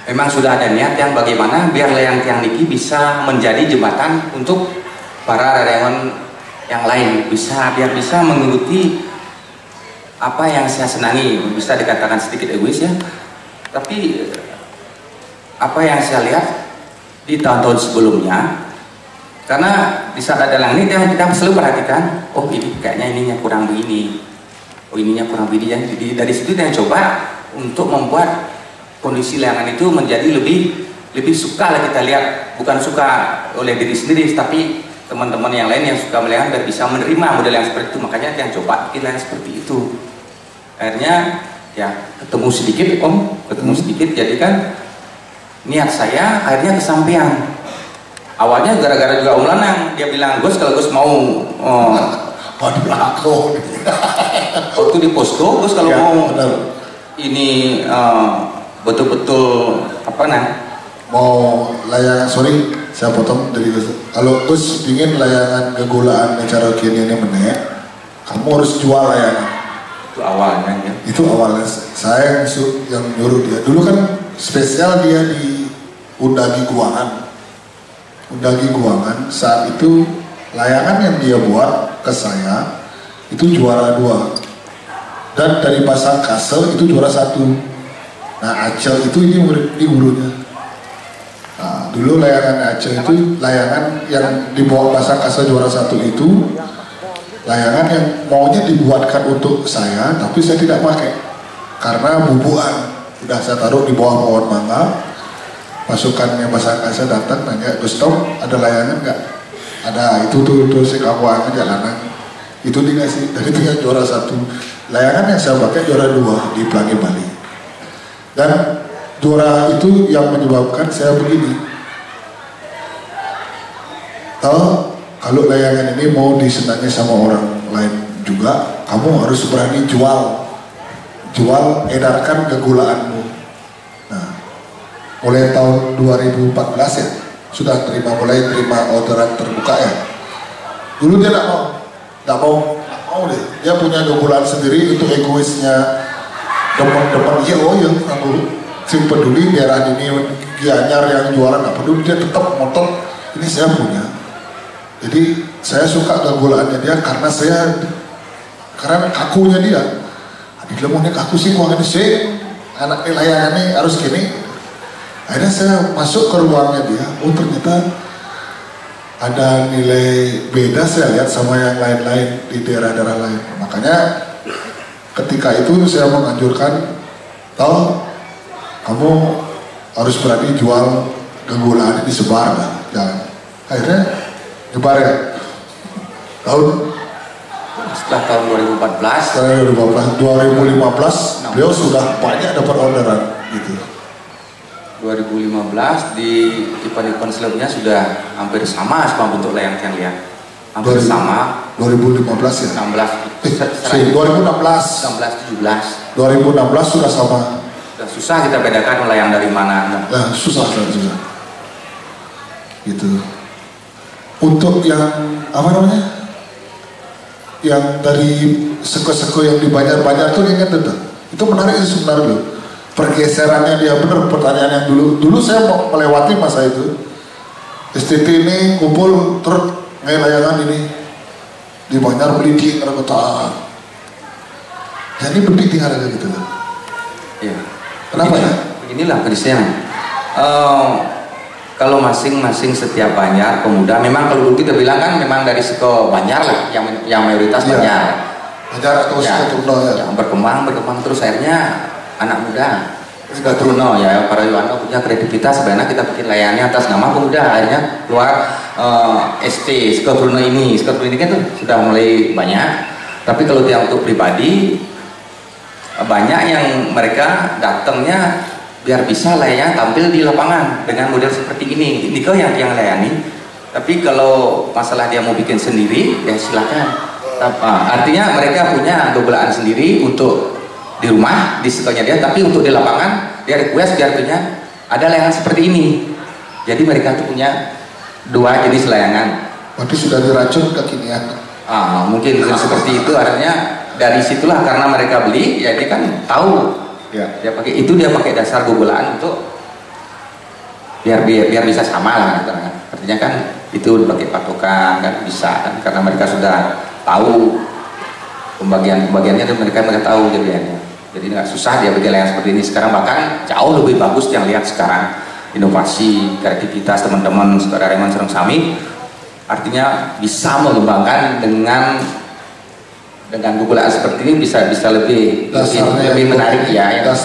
memang sudah ada niat yang bagaimana biar layang tiang niki bisa menjadi jembatan untuk para karyawan yang lain, biar bisa mengikuti apa yang saya senangi. Bisa dikatakan sedikit egois ya, tapi apa yang saya lihat di tahun-tahun sebelumnya, karena di saat ada langit yang kita selalu perhatikan, oh ini kayaknya ininya kurang begini, oh ininya kurang begini ya. Jadi dari situ saya coba untuk membuat kondisi layangan itu menjadi lebih suka lah kita lihat, bukan suka oleh diri sendiri, tapi teman-teman yang lain yang suka melayan biar bisa menerima model yang seperti itu. Makanya yang coba bikin layangan seperti itu. Akhirnya ya ketemu sedikit, jadi kan niat saya akhirnya kesampaian. Awalnya gara-gara juga Om Lanang, dia bilang, Gus kalau Gus mau waktu di posko, Gus kalau Ya, mau benar. ini betul-betul apa Mau layangan, sorry saya potong dari Gus. Kalau Gus ingin layangan kegulaan acara kini ini menek, kamu harus jual layangan. itu awalnya ya. Itu awalnya saya yang nyuruh dia. Dulu kan spesial dia di Undagi Guangan. Saat itu layangan yang dia buat ke saya itu juara 2, dan dari pasang Kasel itu juara 1. Nah Acel itu ini gurunya. Nah, dulu layangan Acel itu layangan yang dibawa pasang Kasel juara 1 itu layangan yang maunya dibuatkan untuk saya, tapi saya tidak pakai karena bubuan. Udah saya taruh di bawah pohon mangga. Pasukannya pasang Kasel datang nanya, Gus Tom ada layangan nggak? Ada, itu si kawan aja lanang. Itu dikasih, dari itu yang juara 1. Layangan yang saya pakai juara 2 di Pelangi Bali. Dan juara itu yang menyebabkan saya begini. Kalau layangan ini mau disenangi sama orang lain juga, kamu harus berani jual, edarkan kegulaanmu. Nah, mulai tahun 2014 ya, sudah mulai terima orderan terbuka ya. Dulu dia nggak mau deh. Dia punya kegulaan sendiri, itu egoisnya. Depan yang aku si peduli daerah ini Gianyar yang jualan nggak peduli, dia tetap ngotot ini saya punya. Jadi saya suka kegulaannya dia karena kakunya dia. Adik lemahnya kaku sih, kuangan sih anak layangan ini harus gini. Akhirnya saya masuk ke ruangnya dia, oh ternyata ada nilai beda saya lihat sama yang lain-lain di daerah-daerah lain. Makanya ketika itu saya menganjurkan, kamu harus berani jual kegulaan ini, sebar lah, jangan. Akhirnya nyebar ya. Setelah tahun 2014 2015 beliau sudah banyak dapat orderan gitu. 2015 di event-event sebelumnya sudah hampir sama bentuk layang tiang lihat. Hampir sama. 2015 ya? 2016 2016 sudah sama. Sudah susah kita bedakan layang dari mana. Nah, susah. Gitu. Untuk yang apa namanya? Yang dari seko-seko yang di Banjar tuh ingat itu. Itu menarik itu sebenarnya loh. Pergeserannya dia bener, pertanyaan yang dulu saya mau melewati masa itu. STT ini kumpul terus layangan ini di Banjar beli di kota. Jadi beli di harga gitu loh. Iya. Kenapa ya? Beginilah kondisinya. Kalau masing-masing setiap Banjar pemuda, memang kalau dulu kita bilang kan memang dari seko Banjar lah, yang mayoritas Iya. Banjar atau ya, Turno ya. yang berkembang terus akhirnya anak muda sudah Truno ya, para Yuwana punya kreativitas, sebenarnya kita bikin layangannya atas nama pemuda, akhirnya keluar ST Seko Truno ini kan tuh sudah mulai banyak. Tapi kalau yang untuk pribadi banyak yang mereka datangnya biar bisa layang tampil di lapangan dengan model seperti ini. Ini kau yang layani. Tapi kalau masalah dia mau bikin sendiri ya silakan. Artinya mereka punya kegulaan sendiri untuk di rumah, di sekolahnya dia, tapi untuk di lapangan dia request biar punya ada layangan seperti ini. Jadi mereka tuh punya 2 jenis layangan. Berarti sudah diracun kekinian. Mungkin seperti itu, artinya dari situlah karena mereka beli, ya dia kan tahu. Ya. Dia pakai dasar kegulaan untuk biar bisa sama lah gitu kan. Artinya kan itu pakai patokan kan bisa kan, karena mereka sudah tahu pembagiannya dan mereka tahu jadinya. Jadi nggak susah dia bikin layang seperti ini sekarang, bahkan jauh lebih bagus yang lihat sekarang. Inovasi, kreativitas teman-teman saudara Raymond Sereng Sami, artinya bisa mengembangkan dengan gugulaan seperti ini bisa lebih menarik ya, yang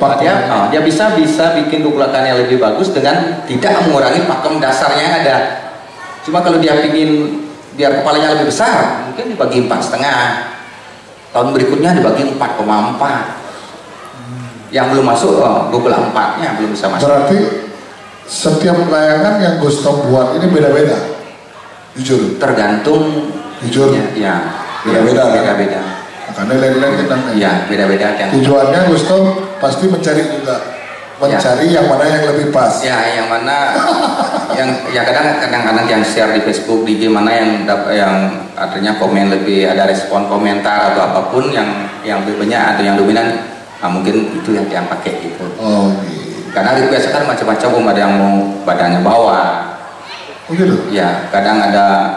pakemnya dia bisa bikin gugulakan yang lebih bagus dengan tidak mengurangi pakem dasarnya yang ada. Cuma kalau dia ingin biar kepalanya lebih besar, mungkin dibagi 4,5, tahun berikutnya dibagi 4,4. Yang belum masuk Google 4-nya belum bisa masuk. Berarti setiap layangan yang Gusto buat ini beda-beda, jujur. Tergantung. Jujur. Ya. Beda-beda. Beda-beda. Makanya lain-lain kita. Ya, beda-beda. Tujuannya Gusto pasti mencari juga, mencari yang mana yang lebih pas. Ya, yang mana yang kadang-kadang yang share di Facebook, di gimana yang artinya komen lebih ada respon komentar atau apapun yang lebih banyak atau yang dominan. Nah, mungkin itu yang pakai gitu. Oh, gitu. Karena request kan macam-macam, ada yang mau badannya bawah. Oh gitu. Ya, kadang ada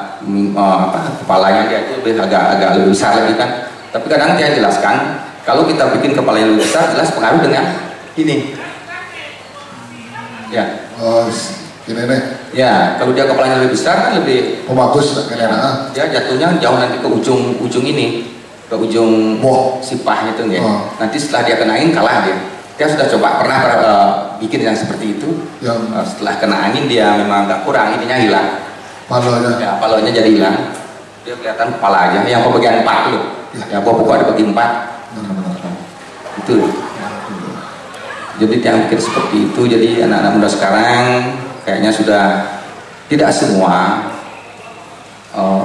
kepalanya dia itu agak lebih besar lebih kan. Tapi kadang dia jelaskan kalau kita bikin kepala yang lebih besar jelas pengaruh dengan ini. Ya. Oh, ini nih. Ya, kalau dia kepalanya lebih besar kan lebih bagus kan. Dia jatuhnya jauh nanti ke ujung ini. Ke ujung sipahnya itu ya. Nanti setelah dia kenain kalah dia. Dia sudah coba pernah bikin yang seperti itu. Setelah kena angin dia memang agak kurang, ininya hilang. Palonya. Ya, palonya jadi hilang. Dia kelihatan kepala aja. Yang pembagian 4 loh. Ya, buka dibagi 4. Itu. Jadi yang bikin seperti itu. Jadi anak-anak muda sekarang kayaknya sudah tidak semua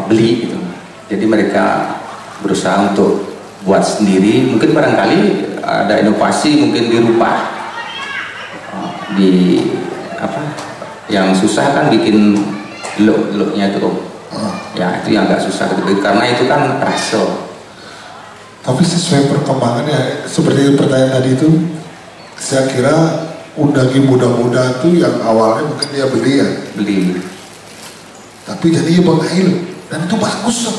beli gitu. Jadi mereka berusaha untuk buat sendiri, mungkin barangkali ada inovasi, mungkin dirubah di apa yang susah kan bikin look-looknya itu ya itu yang agak susah karena itu kan raso. Tapi sesuai perkembangannya seperti pertanyaan tadi itu, saya kira undagi muda-muda itu yang awalnya mungkin dia beli tapi jadi pengail dan itu bagus loh.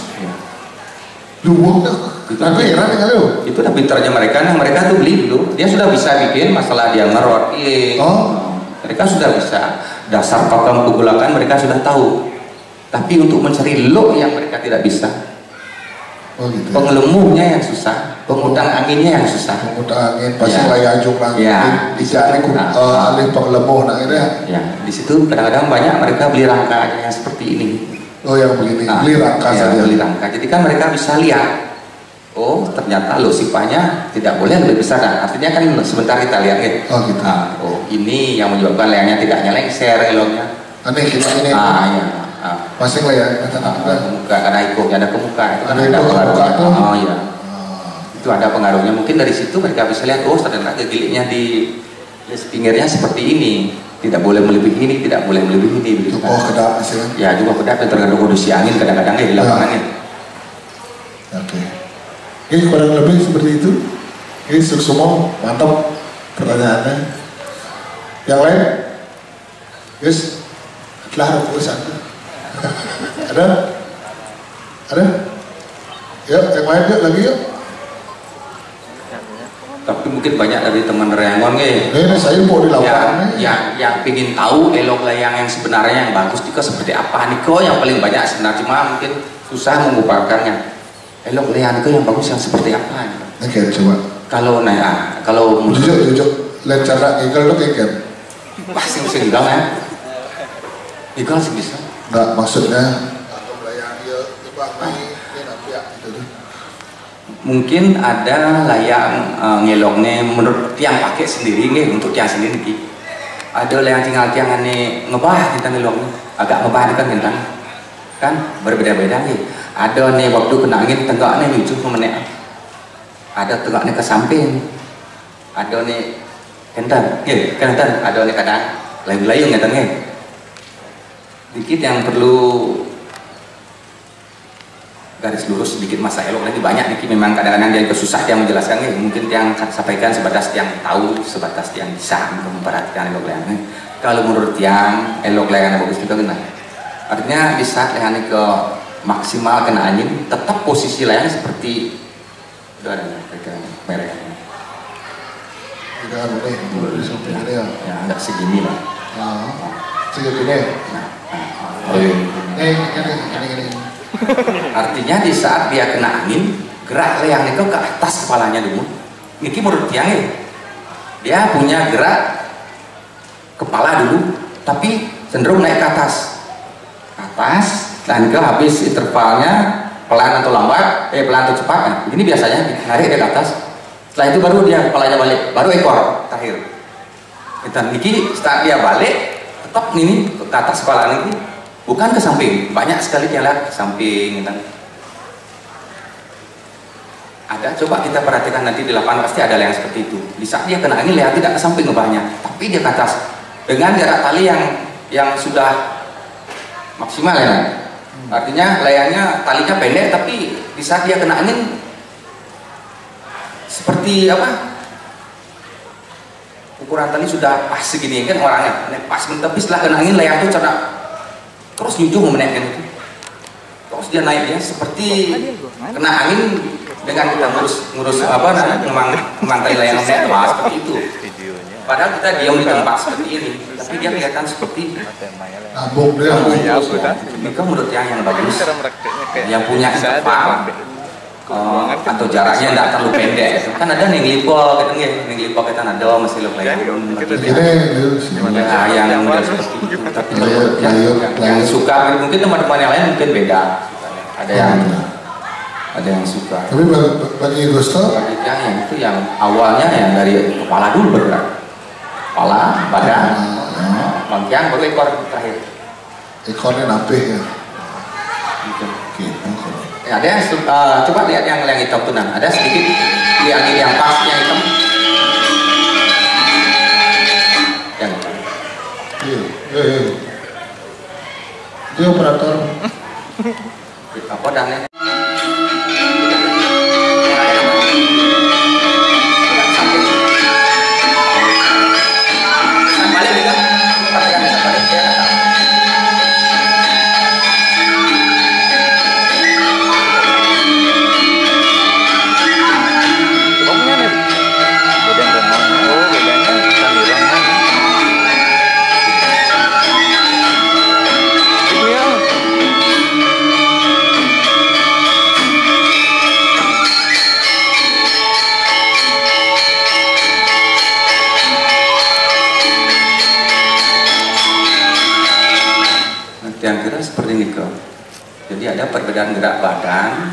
Lu tapi heran dengan lu. Itu udah pintarnya mereka tuh beli dulu. Dia sudah bisa bikin masalah dia ngeroti. Mereka sudah bisa dasar pakem gugulakan mereka sudah tahu. Tapi untuk mencari look yang mereka tidak bisa. Gitu. Pengelemuhnya yang susah, pengutang anginnya yang susah. Pengutang angin pasti layajung lagi. Bisa alih pengelemuh ya. Di situ kadang-kadang banyak mereka beli rangka yang seperti ini. Oh yang begini, beli rangka saja. Beli rangka. Jadi kan mereka bisa lihat. Oh ternyata lo sipahnya tidak boleh lebih besar. Artinya kan sebentar kita lihat ya. Oh gitu. Oh ini yang menyebabkan layangnya tidak lengser eloknya. Aneh kita ini. Ya. Masing lah ya. Kemuka karena ikutnya ada kemuka. Itu kan ada pengaruhnya. Oh iya. Itu ada pengaruhnya. Mungkin dari situ mereka bisa lihat. Oh ternyata giliknya di pinggirnya seperti ini. Tidak boleh melebihi ini, tidak boleh melebihi ini. Begitu kan? Kedap misalnya? Ya juga kedap yang tergantung kondisi angin kadang-kadang di lapangan ya. Oke. Ini kurang lebih seperti itu. Ini semua mantap pertanyaannya. Yang lain? Yes. Telah urusan. Ada? Yuk, yang lain yuk lagi yuk. Tapi mungkin banyak dari teman Rayangon ini saya mau di lapangan yang ingin tahu elok layang yang sebenarnya yang bagus juga seperti apa Niko yang paling banyak sebenarnya, cuma mungkin susah mengupakannya. Elok layang itu yang bagus yang seperti apa? Oke, coba kalau jujur lihat cara igal lo kayak pasti bisa igal ya. Igal sih bisa nggak maksudnya layang dia mungkin ada layang ngelongnya menurut tiang pakai sendiri nih, untuk tiang sendiri nih. Ada layang tinggal tiang ane ngebah tentang ngelongnya agak ngebah kan tentang kan berbeda-beda nih. Ada nih waktu kena angin tenggaknya lucu menek, ada tenggaknya ke samping, ada nih kentan ada nih kadang layu-layu ngentangnya dikit yang perlu garis lurus sedikit masa elok lagi banyak nih memang kadang-kadang dia susah dia menjelaskan mungkin yang sampaikan sebatas yang tahu sebatas yang bisa memperhatikan elok layangnya. kalau menurut yang elok layangan bagus itu kena. Artinya di saat layangan ke maksimal kena angin, tetap posisi layang seperti udah ada merek. Tidak ada nih, di samping ini ya. Ya agak segini lah. Nah, segini. Oh, iya. Ini. Artinya di saat dia kena angin, gerak layang itu ke atas kepalanya dulu. Ini menurut yang ya, dia punya gerak kepala dulu, tapi cenderung naik ke atas, dan ke habis intervalnya pelan atau lambat, pelan atau cepat. Nah, ini biasanya narik dia ke atas. Setelah itu baru dia kepalanya balik, baru ekor terakhir. Dan ini saat dia balik, tetap ini ke atas kepala ini, bukan ke samping. Banyak sekali dia lihat ke samping. Ada, coba kita perhatikan nanti di lapangan pasti ada yang seperti itu. Di saat dia kena angin, lihat tidak ke samping banyak, tapi dia ke atas dengan jarak tali yang sudah maksimal ya. Artinya layangnya talinya pendek, tapi di saat dia kena angin seperti apa? Ukuran tali sudah pas segini kan orangnya, pas, tapi setelah kena angin layang itu cara terus nyujuh menaikkan itu. Terus dia naik ya seperti kena angin dengan kita ngurus apa namanya memantai layang naik seperti itu. Padahal kita diam di tempat seperti ini, tapi dia kelihatan seperti nabung dia. Itu menurut yang bagus, yang punya interval atau jaraknya tidak terlalu pendek. Kan ada ning lipo gitu nggih, ning lipo kita ada masih lo layang. Yang seperti itu. Tapi yang suka mungkin teman-teman yang lain mungkin beda. Ada yang suka. Tapi bagi Gusto, bagi yang itu yang awalnya yang dari kepala dulu bergerak. Kepala, badan, bagian baru ekor terakhir. Ekornya napih ya. Gitu. Gitu. Ya, ada yang coba lihat yang hitam tuh, ada sedikit di angin yang pas yang hitam. Yang hitam. Iya. Dia operator. Apa dannya? Yang kira seperti ini kok. Jadi ada perbedaan gerak badan,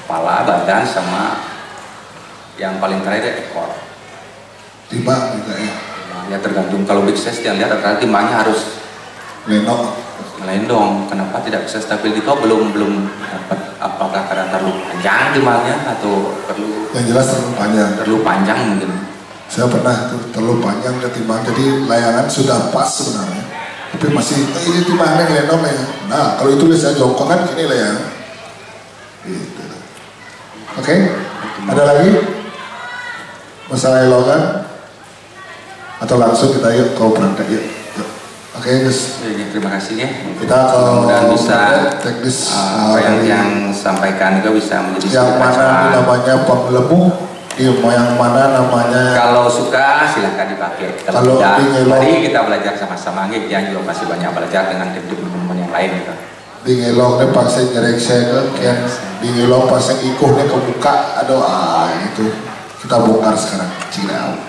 kepala, badan sama yang paling terakhir ekor. Timbang juga ya. Ya tergantung, kalau big size yang lihat rata-rata timbangnya harus Lenok. melendong. Kenapa tidak bisa stabil di kau belum dapat, apakah karena terlalu panjang timbangnya atau perlu? Yang jelas terlalu panjang mungkin. Saya pernah tuh terlalu panjang ketimbang, jadi layangan sudah pas sebenarnya. Tapi masih ini timbangnya lenong ya. Nah kalau itu saya jongkok kan gini lah ya. Gitu. Oke. Ada lagi masalah elokan atau langsung kita yuk kau berangkat yuk. Oke guys. Terima kasih ya. Kita mudah-mudahan bisa teknis apa yang sampaikan itu bisa menjadi yang mana namanya pengelemu. Yang mana namanya? Kalau suka silahkan dipakai. Kalau tidak, mari kita belajar sama-sama. Dia juga masih banyak belajar dengan teman-teman yang lain. Gitu. Di ngelong nih pasang nyerek saya kan, di ngelong pasang ikuhnya kebuka, aduh itu kita bongkar sekarang. Cina.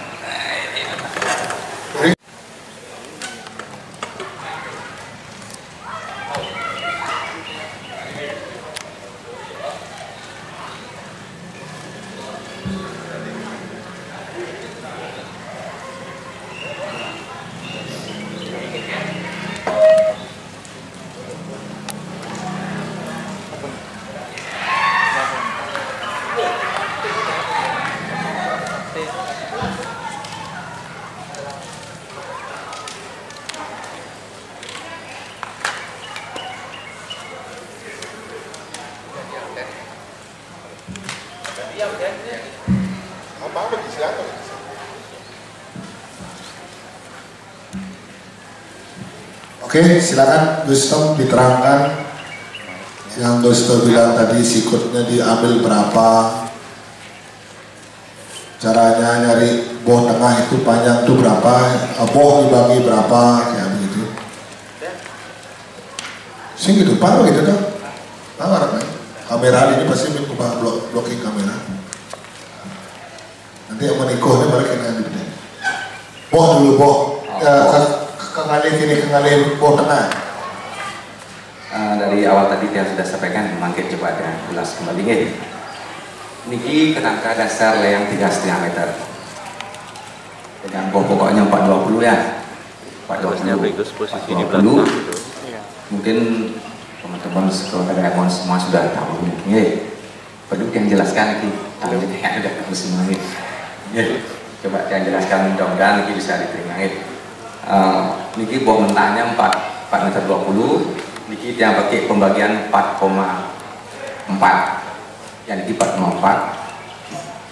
Apa bagi siapa? Oke, silakan Gusto diterangkan yang Gusto bilang tadi sikutnya diambil berapa, caranya nyari boh tengah itu panjang itu berapa, boh dibagi berapa, kayak begitu. Sing gitu, paru gitu dong. Tahu kan? Kamera ini pasti minta blocking kamera. Nanti yang menikah ini mereka nanti bener. Boh dulu boh, kengalin ini kengalin boh tengah. Dari awal tadi yang sudah sampaikan, mungkin coba ada ulas kembali ya. Niki kerangka dasar layang 3,5 meter dengan pokoknya 420 ya. 420 mungkin teman-teman sekolah Emon semua sudah tahu ya. Perlu yang jelaskan ini yang sudah tahu semua ini ya. Coba yang jelaskan, mudah-mudahan niki bisa diterima ya. Niki bawah mentahnya 4 meter 20. Niki yang pakai pembagian 4,4 yang ini 4,4.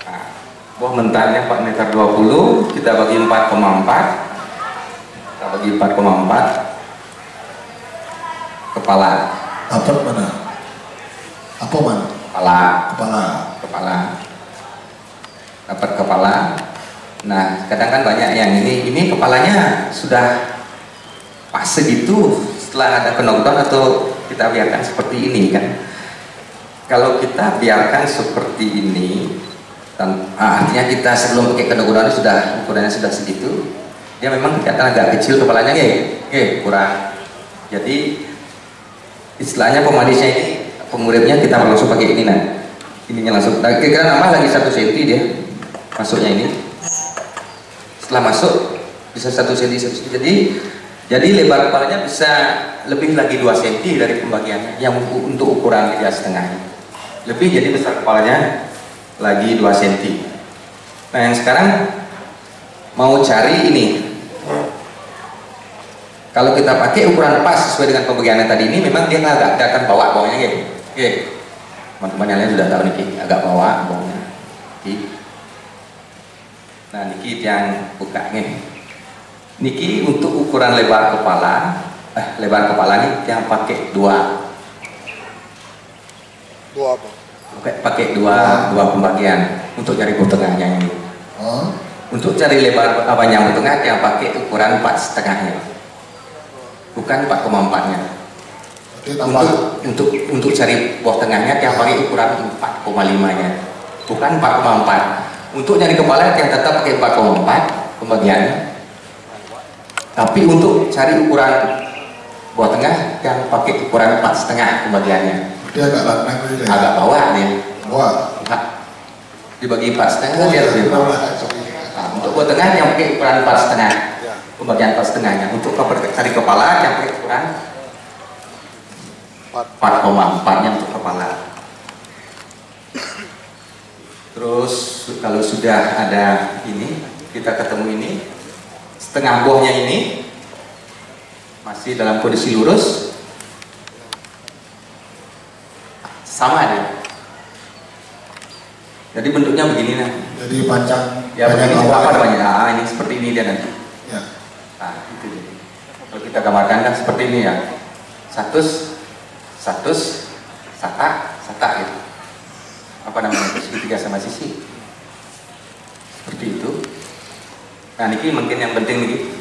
Nah, buah mentalnya 4 meter 20 kita bagi 4,4, kita bagi 4,4 kepala. Apa mana? Apa mana? Kepala. Dapat kepala. Nah, kadang kan banyak yang ini kepalanya sudah pas segitu. Setelah ada knockdown atau kita biarkan seperti ini kan. Kalau kita biarkan seperti ini, artinya kita sebelum pakai knockdown sudah ukurannya sudah segitu, dia memang kelihatan agak kecil kepalanya kurang. Jadi istilahnya pemanisnya ini, penguripnya kita langsung pakai ini nah. Ininya langsung. Kira-kira nambah lagi 1 cm dia masuknya ini. Setelah masuk bisa 1 cm. Jadi lebar kepalanya bisa lebih lagi 2 cm dari pembagiannya yang untuk ukuran 3,5. Lebih, jadi besar kepalanya lagi 2 cm. Nah, yang sekarang mau cari ini. Kalau kita pakai ukuran pas sesuai dengan pembagiannya tadi ini, memang dia agak akan bawa bawahnya gitu. Oke. Teman-teman yang lain sudah tahu nih, agak bawa bawahnya. Nah, niki yang buka nih. Niki untuk ukuran lebar kepala, lebar kepalanya yang pakai dua apa? Pakai dua pembagian untuk cari bout tengahnya ini. Untuk cari lebar nyambut tengah yang pakai ukuran 4,5-nya, bukan 4,4-nya. Untuk cari bout tengahnya yang pakai ukuran 4,5-nya, bukan 4,4. Untuk nyari kepala yang tetap pakai 4,4 pembagiannya. Tapi untuk cari ukuran buah tengah yang pakai ukuran 4,5 pembagiannya. Dia agak lantang gitu ya? Agak bawah dia. Bawah? Nah, dibagi 4,5 dia lebih bawah. Nah, untuk buah tengah yang pakai ukuran 4,5 pembagian 4,5-nya. Untuk cari kepala yang pakai ukuran 4,4-nya untuk kepala. Terus kalau sudah ada ini, kita ketemu ini, setengah buahnya ini masih dalam kondisi lurus, sama dia. Jadi bentuknya begini nah. Jadi panjang. Ya begini apa namanya? Nah, ini seperti ini dia nanti. Ya. Nah itu jadi. Kalau kita gambarkan kan seperti ini ya. Satus, sata gitu. Apa namanya? Segitiga sama sisi. Seperti itu. Nah niki mungkin yang penting niki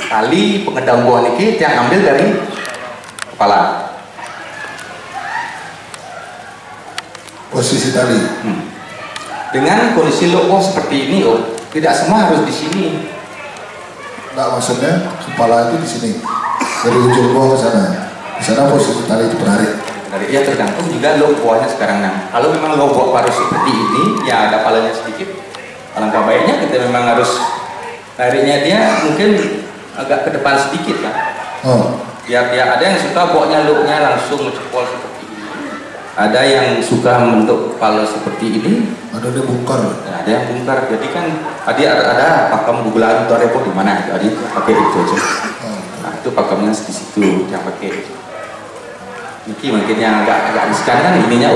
tali pengedam buah niki yang ambil dari kepala. Posisi tali. Dengan kondisi logo seperti ini, tidak semua harus di sini. Enggak, maksudnya kepala itu di sini. Dari ujung buah ke sana. Di sana posisi tali itu bertarik. Ya tergantung juga logonya sekarang nah. Kalau memang logo harus seperti ini, ya ada palanya sedikit. Alangkah baiknya kita memang harus tariknya dia mungkin agak ke depan sedikit kan. Biar dia ada yang suka boknya looknya langsung mencepol seperti ini. Ada yang suka membentuk kepala seperti ini. Ada yang bungkar. Nah, ada yang bungkar. Jadi kan ada pakem gugulan atau repot di mana? Jadi pakai itu aja. Nah itu pakemnya di situ yang pakai. Ini mungkin yang agak riskan kan ininya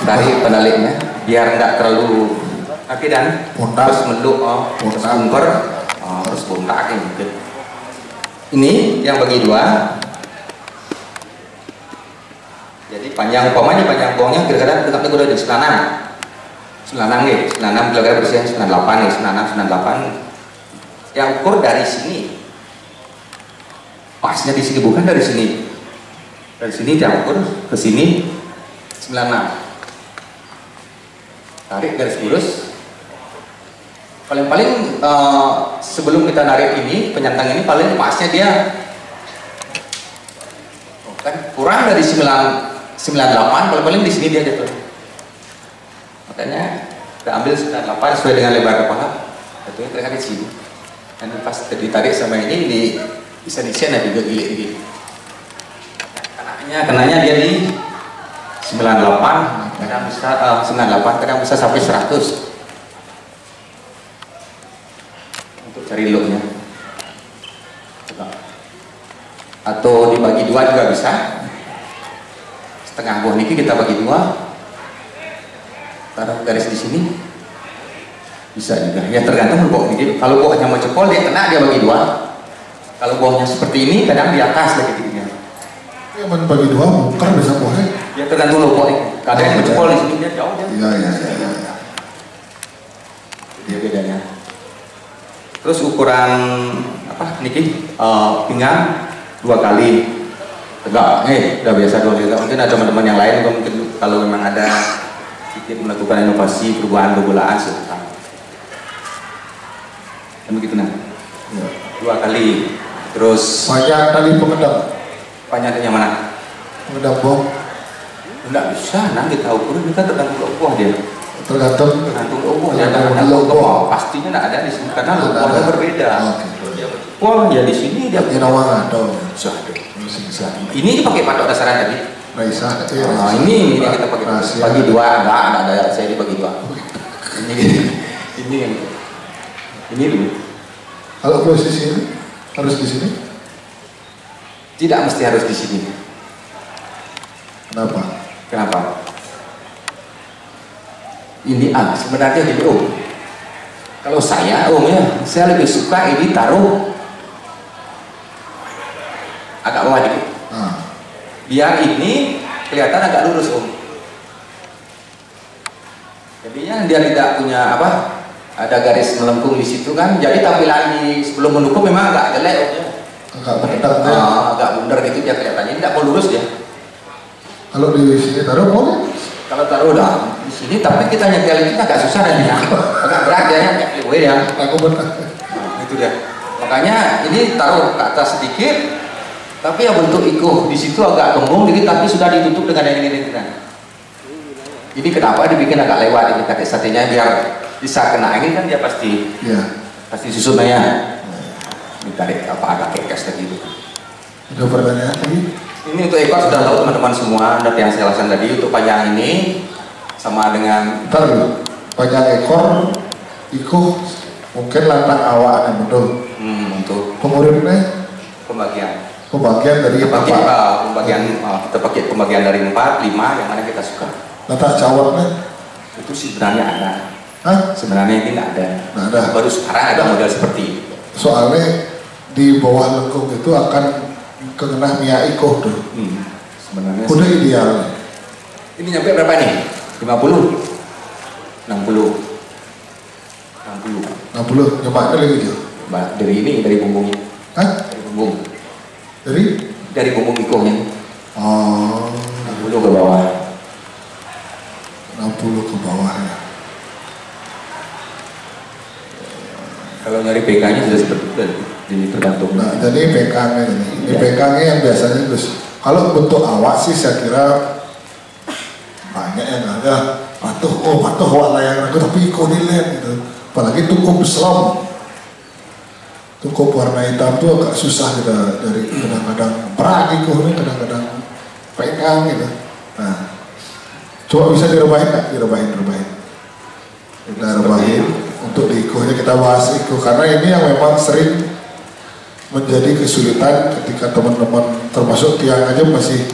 tarik penaliknya biar nggak terlalu kaki dan terus meluk terus bungker harus bontak gitu. Ini yang bagi dua. Jadi panjang umpamanya panjang bohongnya kira-kira dekatnya udah di 96 kira-kira bersihnya 98 nih, 98. Yang ukur dari sini. Pasnya di sini bukan dari sini. Dari sini dia ukur ke sini 96. Tarik garis lurus. Paling-paling sebelum kita narik ini penyantang ini paling pasnya dia kan kurang dari 98, paling-paling di sini dia jatuh. Makanya kita ambil 98 sesuai dengan lebar kepala, jatuhnya kira-kira di sini. Dan pas ditarik sama ini bisa di-share ya juga gili-gili. Kenanya dia di 98, kadang bisa 98, kadang bisa sampai 100 untuk cari low-nya. Atau dibagi dua juga bisa. Setengah buah niki kita bagi dua, taruh garis di sini, bisa juga. Ya tergantung buah niki. Kalau buahnya mau cepol dia kena, dia bagi dua. Kalau buahnya seperti ini, kadang di atas lagi giginya. Ya bagi dua, bukan bisa buahnya. Ya tergantung loh buahnya. Kadang yang cepol di sini dia jauh ya. Iya. Dia bedanya. Terus ukuran apa niki pinggang 2 kali. Tegak, udah biasa dong. Mungkin ada teman-teman yang lain, mungkin kalau memang ada sedikit melakukan inovasi perubahan bobolaan sebentar. Dan begitu nah. Ya. 2 kali. Terus Panjang tali pengendap. panjangnya mana? Pengendap bom. Enggak bisa, nah kita ukur kita tergantung logoh dia. Tergantung Logohnya, ada logoh. Pastinya enggak ada di sini karena logohnya berbeda. Wah, ya di sini dia punya nama atau bisa. Ini dipakai patok dasaran tadi. Raisa. Ini yang kita pakai. Bagi dua, enggak ada saya dibagi dua. Ini dulu. Kalau posisi ini harus di sini? Tidak mesti harus di sini. Kenapa? Ini sebenarnya gini kalau saya lebih suka ini taruh agak bawah dikit. Biar ini kelihatan agak lurus jadinya dia tidak punya ada garis melengkung di situ kan, jadi tampilan di sebelum mendukung memang agak jelek agak bundar gitu dia kelihatannya, tidak mau lurus dia. Kalau di sini taruh boleh? Kalau taruh di sini, tapi kita nyetel itu agak susah dan agak berat ya, Aku benar. Itu dia. Makanya ini taruh ke atas sedikit, tapi ya bentuk ikuh di situ agak gembung dikit, tapi sudah ditutup dengan yang ini. Ini kenapa dibikin agak lewat ini kaki satenya biar bisa kena angin kan dia pasti susunnya. Ditarik agak kekes tadi. Ada pertanyaan lagi? Ini untuk ekor sudah tahu teman-teman semua, yang saya jelaskan tadi. Untuk panjang ini sama dengan panjang ekor ikuh mungkin lantang awak betul. Untuk pemurutnya pembagian dari kita pakai pembagian dari 4, 5 yang mana kita suka. Letak cawatnya itu sebenarnya ada. Sebenarnya ini tidak ada. Baru sekarang ada model seperti ini. Soalnya di bawah lengkung itu akan kena minyak ikuh tuh. Sebenarnya udah ideal. Ini nyampe berapa nih? 50? 60? 60 nyoba lagi gitu. Dari ini, dari bumbungnya. Dari bumbung. Dari bumbung ikuhnya. 60 ke bawah. 60 ke bawah ya. Kalau nyari PK-nya sudah seperti itu, jadi tergantung. Nah, jadi PK-nya ini PK-nya yang biasanya terus. Kalau bentuk awak sih saya kira banyak yang ada. Patuh awak layang aku tapi kodilen gitu. Apalagi tukup selam. Tukup warna hitam tuh agak susah kita dari kadang-kadang perang ikuhnya, kadang-kadang pegang gitu. Nah, coba bisa direbahin nggak? Direbahin. Kita rebahin untuk di ikuhnya, kita bahas ikuh karena ini yang memang sering menjadi kesulitan ketika teman-teman termasuk tiang aja masih